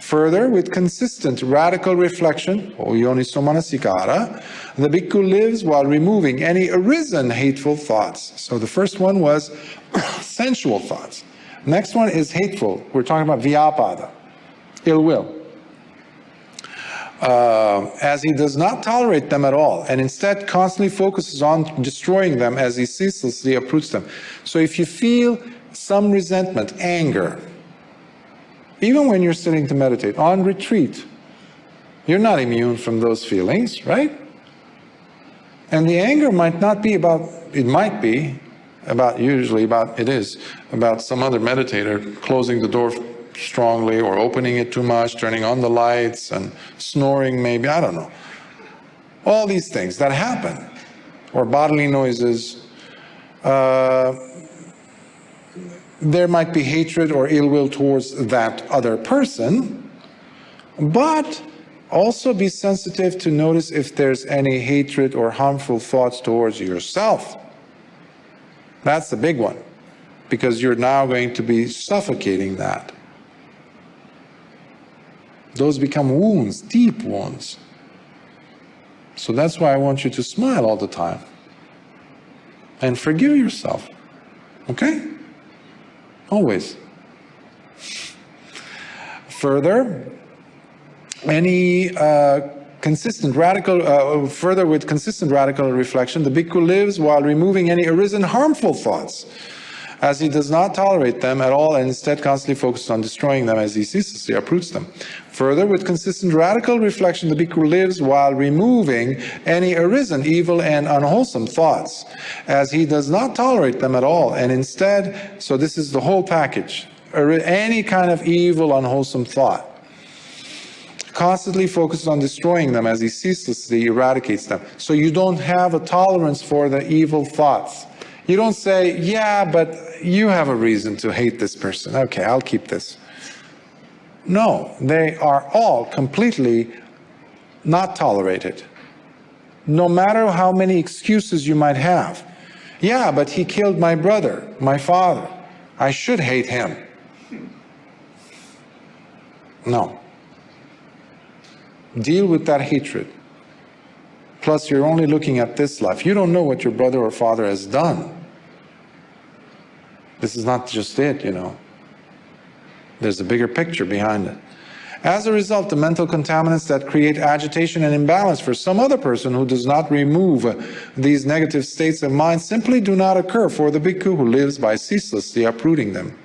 Further, with consistent radical reflection, or yoniso manasikara, the bhikkhu lives while removing any arisen hateful thoughts. So the first one was sensual thoughts. Next one is hateful. We're talking about vyapada, ill will. As he does not tolerate them at all, and instead constantly focuses on destroying them as he ceaselessly uproots them. So if you feel some resentment, anger, even when you're sitting to meditate, on retreat, you're not immune from those feelings, right? And the anger might not be about, it might be about, usually about, it is, about some other meditator closing the door strongly or opening it too much, turning on the lights and snoring maybe, I don't know. All these things that happen, or bodily noises. There might be hatred or ill will towards that other person, but also be sensitive to notice if there's any hatred or harmful thoughts towards yourself. That's the big one, because you're now going to be suffocating that. Those become wounds, deep wounds. So that's why I want you to smile all the time and forgive yourself, okay? Always. Further, any consistent radical, further with consistent radical reflection, the bhikkhu lives while removing any arisen harmful thoughts, as he does not tolerate them at all and instead constantly focuses on destroying them as he ceaselessly uproots them. Further, with consistent radical reflection, the bhikkhu lives while removing any arisen evil and unwholesome thoughts, as he does not tolerate them at all, and instead, so this is the whole package, any kind of evil, unwholesome thought, constantly focuses on destroying them as he ceaselessly eradicates them. So you don't have a tolerance for the evil thoughts. You don't say, yeah, but you have a reason to hate this person. Okay, I'll keep this. No, they are all completely not tolerated. No matter how many excuses you might have. Yeah, but he killed my brother, my father. I should hate him. No. Deal with that hatred. Plus, you're only looking at this life. You don't know what your brother or father has done. This is not just it, you know. There's a bigger picture behind it. As a result, the mental contaminants that create agitation and imbalance for some other person who does not remove these negative states of mind simply do not occur for the bhikkhu who lives by ceaselessly uprooting them.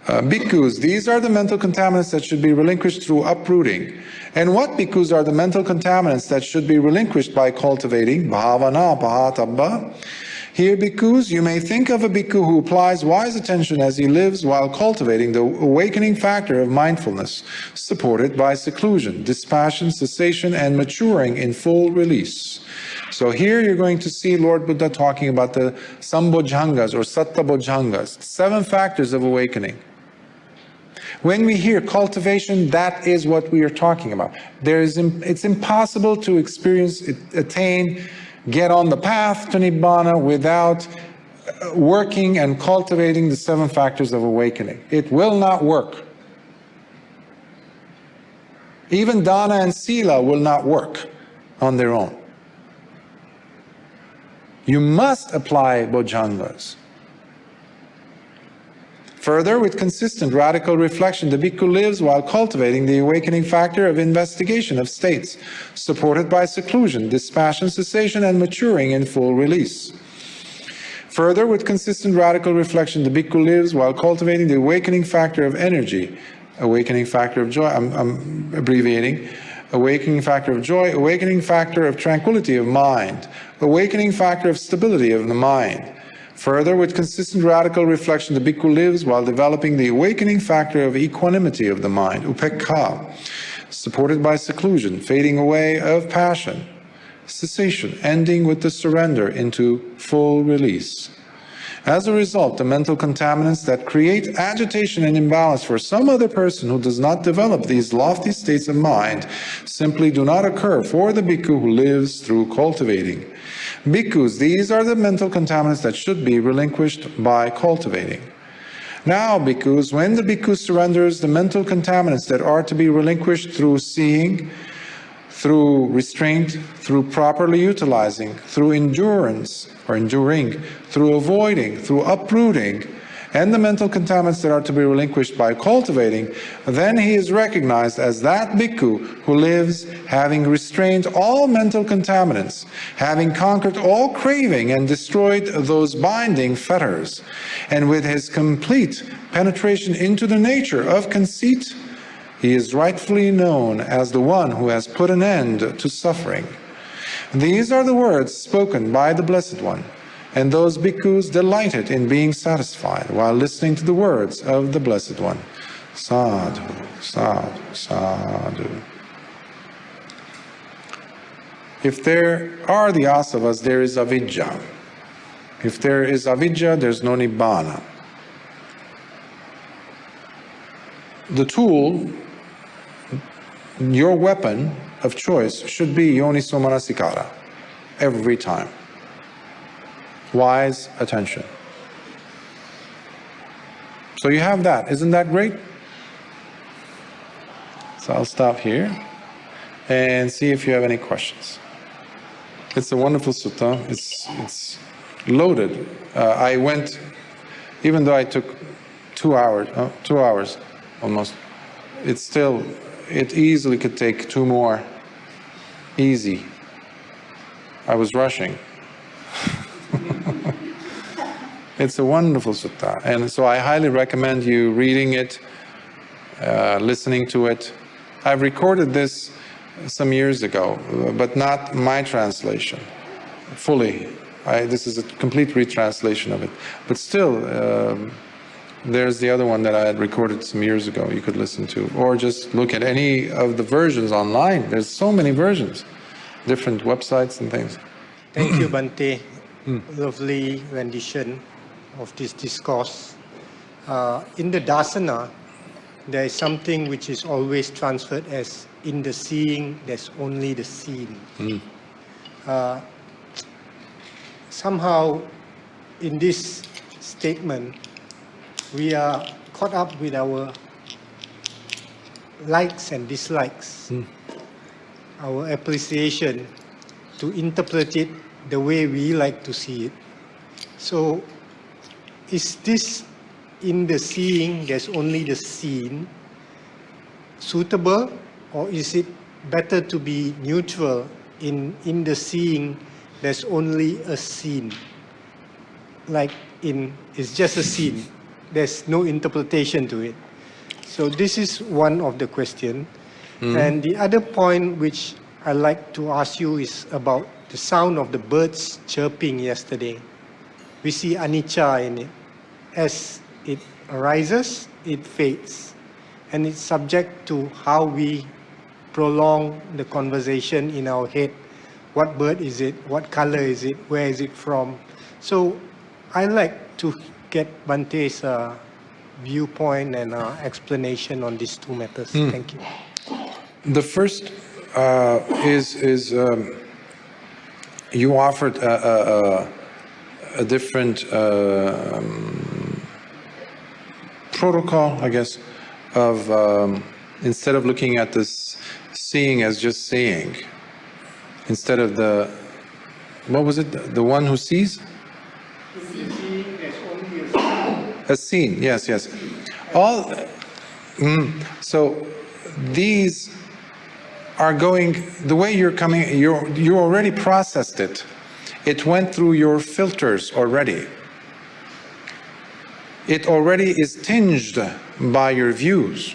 Bhikkhus, these are the mental contaminants that should be relinquished through uprooting. And what bhikkhus are the mental contaminants that should be relinquished by cultivating? Bhavana pahatabba. Here, bhikkhus, you may think of a bhikkhu who applies wise attention as he lives while cultivating the awakening factor of mindfulness, supported by seclusion, dispassion, cessation, and maturing in full release. So here you're going to see Lord Buddha talking about the sambojjhangas or sattabojjhangas, 7 factors of awakening. When we hear cultivation, that is what we are talking about. It's impossible to experience, attain, get on the path to Nibbana without working and cultivating the 7 factors of awakening. It will not work. Even dana and sila will not work on their own. You must apply bojjhangas. Further, with consistent radical reflection, the bhikkhu lives while cultivating the awakening factor of investigation of states, supported by seclusion, dispassion, cessation, and maturing in full release. Further, with consistent radical reflection, the bhikkhu lives while cultivating the awakening factor of energy, awakening factor of joy, I'm abbreviating, awakening factor of joy, awakening factor of tranquility of mind, awakening factor of stability of the mind. Further, with consistent radical reflection, the bhikkhu lives while developing the awakening factor of equanimity of the mind, upekkha, supported by seclusion, fading away of passion, cessation, ending with the surrender into full release. As a result, the mental contaminants that create agitation and imbalance for some other person who does not develop these lofty states of mind simply do not occur for the bhikkhu who lives through cultivating. Bhikkhus, these are the mental contaminants that should be relinquished by cultivating. Now, bhikkhus, when the bhikkhu surrenders the mental contaminants that are to be relinquished through seeing, through restraint, through properly utilizing, through endurance or enduring, through avoiding, through uprooting, and the mental contaminants that are to be relinquished by cultivating, then he is recognized as that bhikkhu who lives having restrained all mental contaminants, having conquered all craving and destroyed those binding fetters, and with his complete penetration into the nature of conceit, he is rightfully known as the one who has put an end to suffering. These are the words spoken by the Blessed One, and those bhikkhus delighted in being satisfied while listening to the words of the Blessed One. Sadhu, sadhu, sadhu. If there are the asavas, there is avidya. If there is avidya, there's no nibbana. The tool, your weapon of choice, should be yoniso manasikara every time. Wise attention. So you have that. Isn't that great? So I'll stop here and see if you have any questions. It's a wonderful sutta. It's loaded. I went, even though I took 2 hours almost, it easily could take 2 more. Easy. I was rushing. It's a wonderful sutta, and so I highly recommend you reading it, listening to it. I've recorded this some years ago, but not my translation fully. This is a complete retranslation of it. But still, there's the other one that I had recorded some years ago you could listen to, or just look at any of the versions online. There's so many versions, different websites and things. Thank you, Bhante. Lovely rendition of this discourse. In the Dasana, there is something which is always transferred as, in the seeing, there's only the seen. Somehow, in this statement, we are caught up with our likes and dislikes, our appreciation to interpret it the way we like to see it. So is this in the seeing, there's only the seen, suitable, or is it better to be neutral in the seeing, there's only a scene? Like it's just a scene. There's no interpretation to it. So this is one of the questions. And the other point which I like to ask you is about the sound of the birds chirping yesterday. We see anicca in it. As it arises, it fades. And it's subject to how we prolong the conversation in our head. What bird is it? What color is it? Where is it from? So I like to get Bhante's viewpoint and explanation on these two matters. Thank you. The first is you offered a different protocol, I guess, of instead of looking at this seeing as just seeing, instead of the, what was it, the one who sees? A scene, yes, yes. All, so these are going, the way you're coming, you already processed it. It went through your filters already. It already is tinged by your views.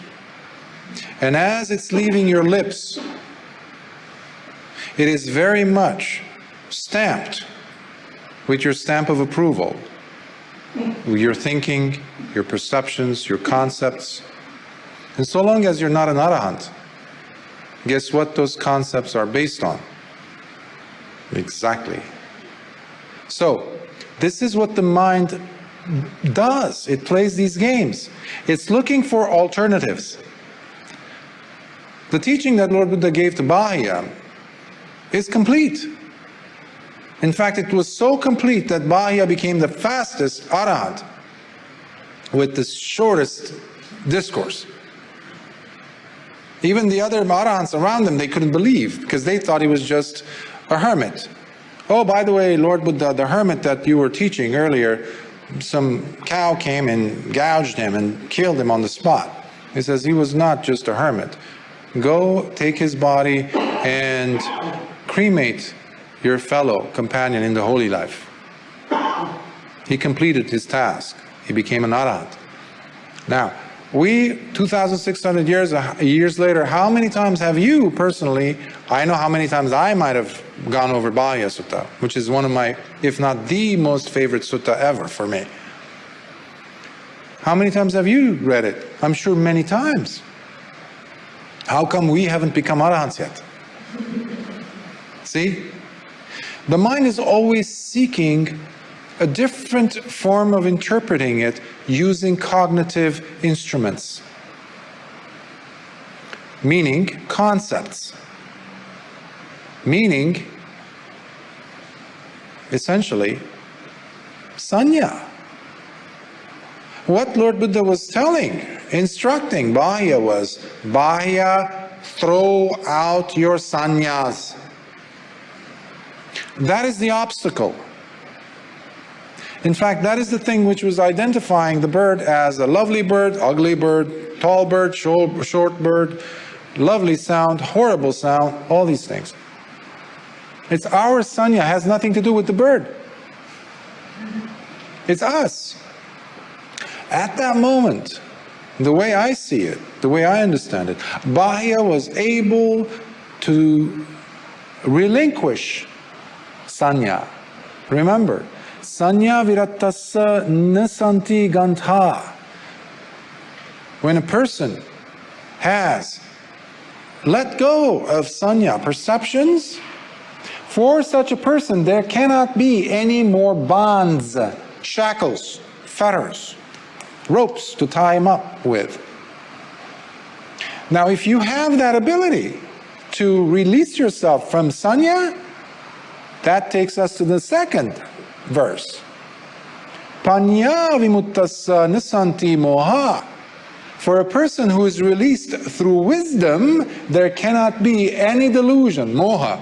And as it's leaving your lips, it is very much stamped with your stamp of approval. Your thinking, your perceptions, your concepts. And so long as you're not an arahant, guess what those concepts are based on? Exactly. So, this is what the mind does. It plays these games. It's looking for alternatives. The teaching that Lord Buddha gave to Bahya is complete. In fact, it was so complete that Bahya became the fastest arahant with the shortest discourse. Even the other arahants around him, they couldn't believe because they thought he was just a hermit. Oh, by the way, Lord Buddha, the hermit that you were teaching earlier, some cow came and gouged him and killed him on the spot. He says he was not just a hermit. Go take his body and cremate your fellow companion in the holy life. He completed his task. He became an arahant. Now, we, 2,600 years later, how many times have you personally, I know how many times I might have gone over Bahya Sutta, which is one of my, if not the most favorite sutta ever for me. How many times have you read it? I'm sure many times. How come we haven't become arahants yet? See? The mind is always seeking a different form of interpreting it using cognitive instruments, meaning concepts, meaning essentially sanya. What Lord Buddha was telling, instructing Bahya was, Bahya, throw out your sanyas. That is the obstacle. In fact, that is the thing which was identifying the bird as a lovely bird, ugly bird, tall bird, short bird, lovely sound, horrible sound, all these things. It's our sanya, has nothing to do with the bird. It's us. At that moment, the way I see it, the way I understand it, Bahya was able to relinquish sanya. Remember, sanya viratassa nasanti gantha. When a person has let go of sanya, perceptions, for such a person there cannot be any more bonds, shackles, fetters, ropes to tie him up with. Now, if you have that ability to release yourself from sanya, that takes us to the second verse. Panya vimuttassa nasanti moha. For a person who is released through wisdom, there cannot be any delusion, moha.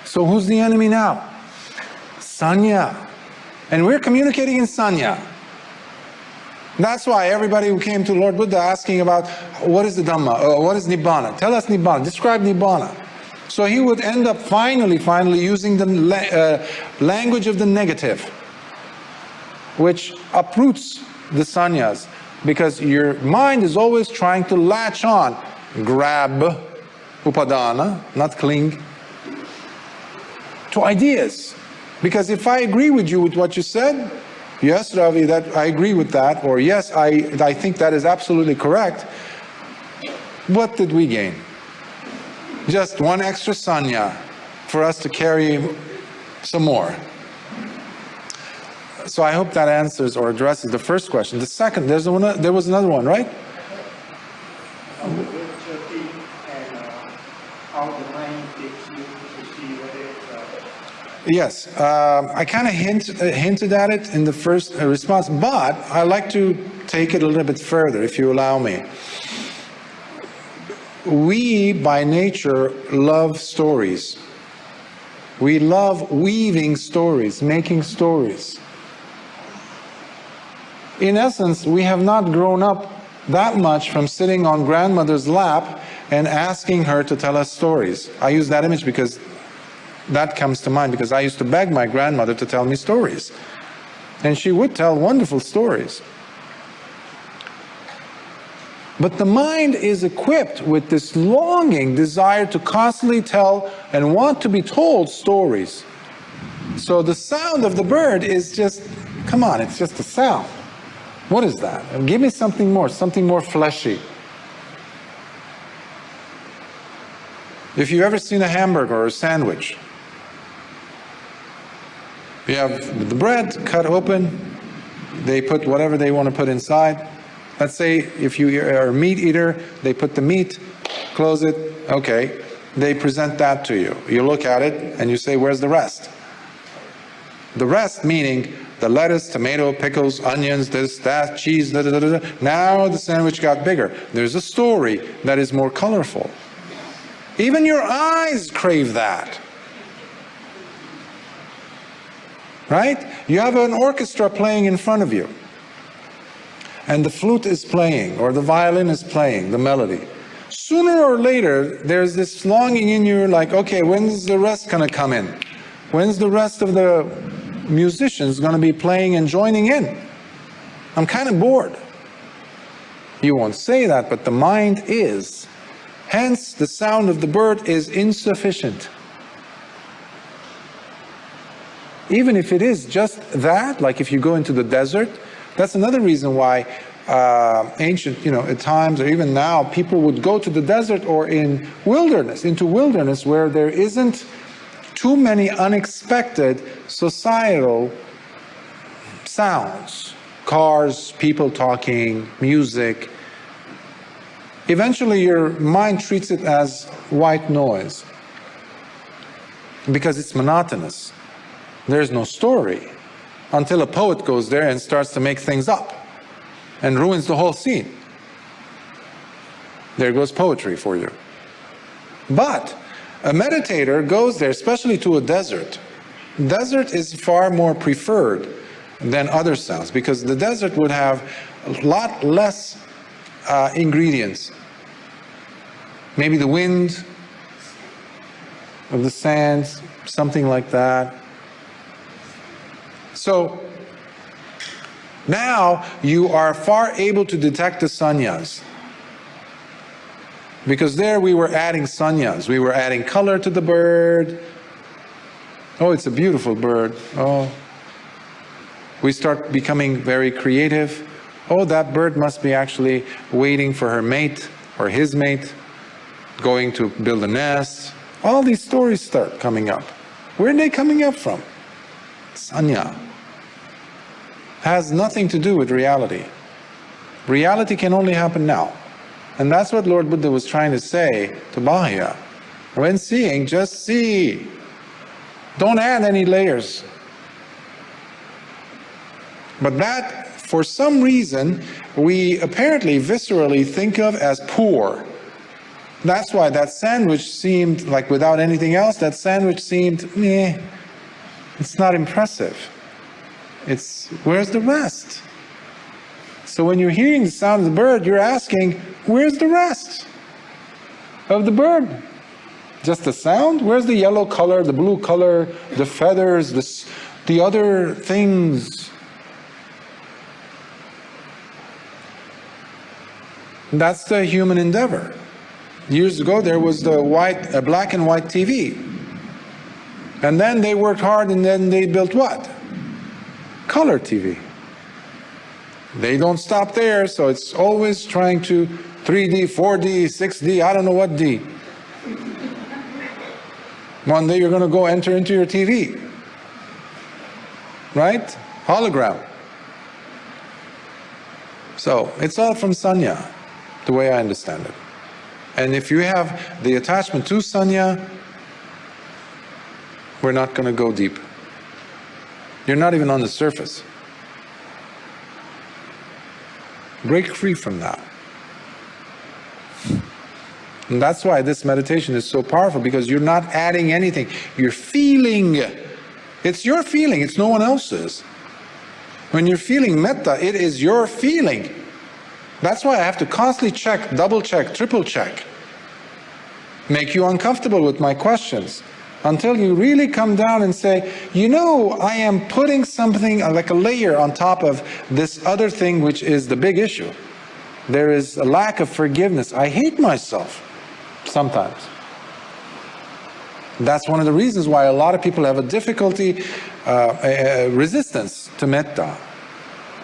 So who's the enemy now? Sanya. And we're communicating in Sanya. That's why everybody who came to Lord Buddha asking about what is the Dhamma, what is Nibbana? Tell us Nibbana, describe Nibbana. So he would end up finally using the language of the negative, which uproots the Sanyas, because your mind is always trying to latch on, grab, upadana, not cling, to ideas. Because if I agree with you with what you said, yes, Ravi, that I agree with that, or yes, I think that is absolutely correct, what did we gain? Just one extra sanya for us to carry some more. So I hope that answers or addresses the first question. The second, there was another one, right? Chirping and how the mind takes you to see whether it's Yes, I kind of hinted at it in the first response, but I like to take it a little bit further, if you allow me. We, by nature, love stories. We love weaving stories, making stories. In essence, we have not grown up that much from sitting on grandmother's lap and asking her to tell us stories. I use that image because that comes to mind, because I used to beg my grandmother to tell me stories. And she would tell wonderful stories. But the mind is equipped with this longing, desire to constantly tell and want to be told stories. So the sound of the bird is just, come on, it's just a sound. What is that? Give me something more fleshy. If you've ever seen a hamburger or a sandwich, you have the bread cut open, they put whatever they want to put inside. Let's say if you are a meat eater, they put the meat, close it, okay. They present that to you. You look at it and you say, where's the rest? The rest meaning the lettuce, tomato, pickles, onions, this, that, cheese, da, da, da, da. Now the sandwich got bigger. There's a story that is more colorful. Even your eyes crave that. Right? You have an orchestra playing in front of you, and the flute is playing, or the violin is playing, the melody. Sooner or later, there's this longing in you, like, okay, when's the rest gonna come in? When's the rest of the musicians gonna be playing and joining in? I'm kind of bored. You won't say that, but the mind is. Hence, the sound of the bird is insufficient. Even if it is just that, like if you go into the desert, that's another reason why ancient, at times or even now, people would go to the desert or into wilderness where there isn't too many unexpected societal sounds, cars, people talking, music. Eventually your mind treats it as white noise because it's monotonous. There's no story until a poet goes there and starts to make things up and ruins the whole scene. There goes poetry for you. But a meditator goes there, especially to a desert. Desert is far more preferred than other sounds because the desert would have a lot less ingredients. Maybe the wind of the sands, something like that. So now you are far able to detect the sanyas. Because there we were adding sanyas. We were adding color to the bird. Oh, it's a beautiful bird. Oh. We start becoming very creative. Oh, that bird must be actually waiting for her mate or his mate, going to build a nest. All these stories start coming up. Where are they coming up from? Sanya. Has nothing to do with reality. Reality can only happen now. And that's what Lord Buddha was trying to say to Bahya. When seeing, just see. Don't add any layers. But that, for some reason, we apparently viscerally think of as poor. That's why that sandwich seemed like, without anything else, that sandwich seemed, it's not impressive. It's where's the rest? So when you're hearing the sound of the bird, you're asking, where's the rest of the bird? Just the sound? Where's the yellow color, the blue color, the feathers, the other things? That's the human endeavor. Years ago, there was the black and white TV. And then they worked hard, and then they built what? Color TV. They don't stop there, so it's always trying to 3D, 4D, 6D, I don't know what D. One day you're going to go enter into your TV. Right? Hologram. So, it's all from Sanya, the way I understand it. And if you have the attachment to Sanya, we're not going to go deep. You're not even on the surface. Break free from that. And that's why this meditation is so powerful, because you're not adding anything. You're feeling. It's your feeling, it's no one else's. When you're feeling metta, it is your feeling. That's why I have to constantly check, double check, triple check. Make you uncomfortable with my questions. Until you really come down and say, you know, I am putting something like a layer on top of this other thing, which is the big issue. There is a lack of forgiveness. I hate myself sometimes. That's one of the reasons why a lot of people have a difficulty, resistance to metta.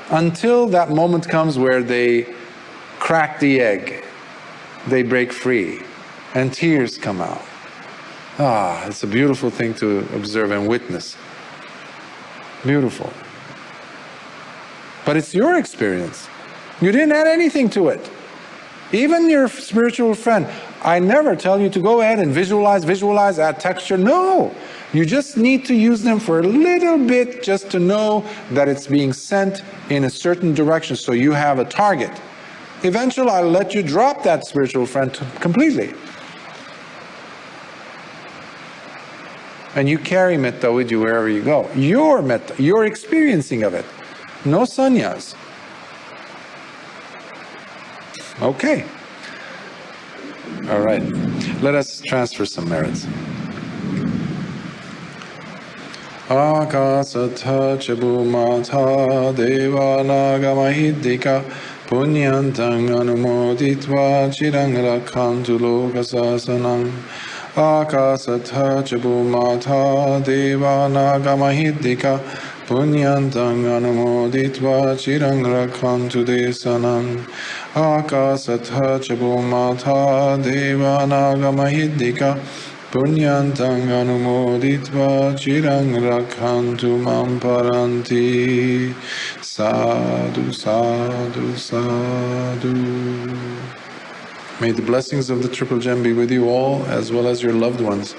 Until that moment comes where they crack the egg, they break free, and tears come out. Ah, it's a beautiful thing to observe and witness. Beautiful. But it's your experience. You didn't add anything to it. Even your spiritual friend, I never tell you to go ahead and visualize, add texture. No! You just need to use them for a little bit just to know that it's being sent in a certain direction, so you have a target. Eventually, I'll let you drop that spiritual friend completely. And you carry metta with you wherever you go. Your metta, your experiencing of it. No sannyas. Okay. All right. Let us transfer some merits. Akasatha chabumata deva nagamahidika punyantang anumoditva chirang rakhantu lokasasanam. Akasatha chabumata deva nagamahidika punyantang anumoditva chirang rakhantu desanam. Akasatha chabumata deva nagamahidika punyantang anumoditva chirang rakhantu mam paranti. Sadhu, sadhu, sadhu. May the blessings of the Triple Gem be with you all, as well as your loved ones.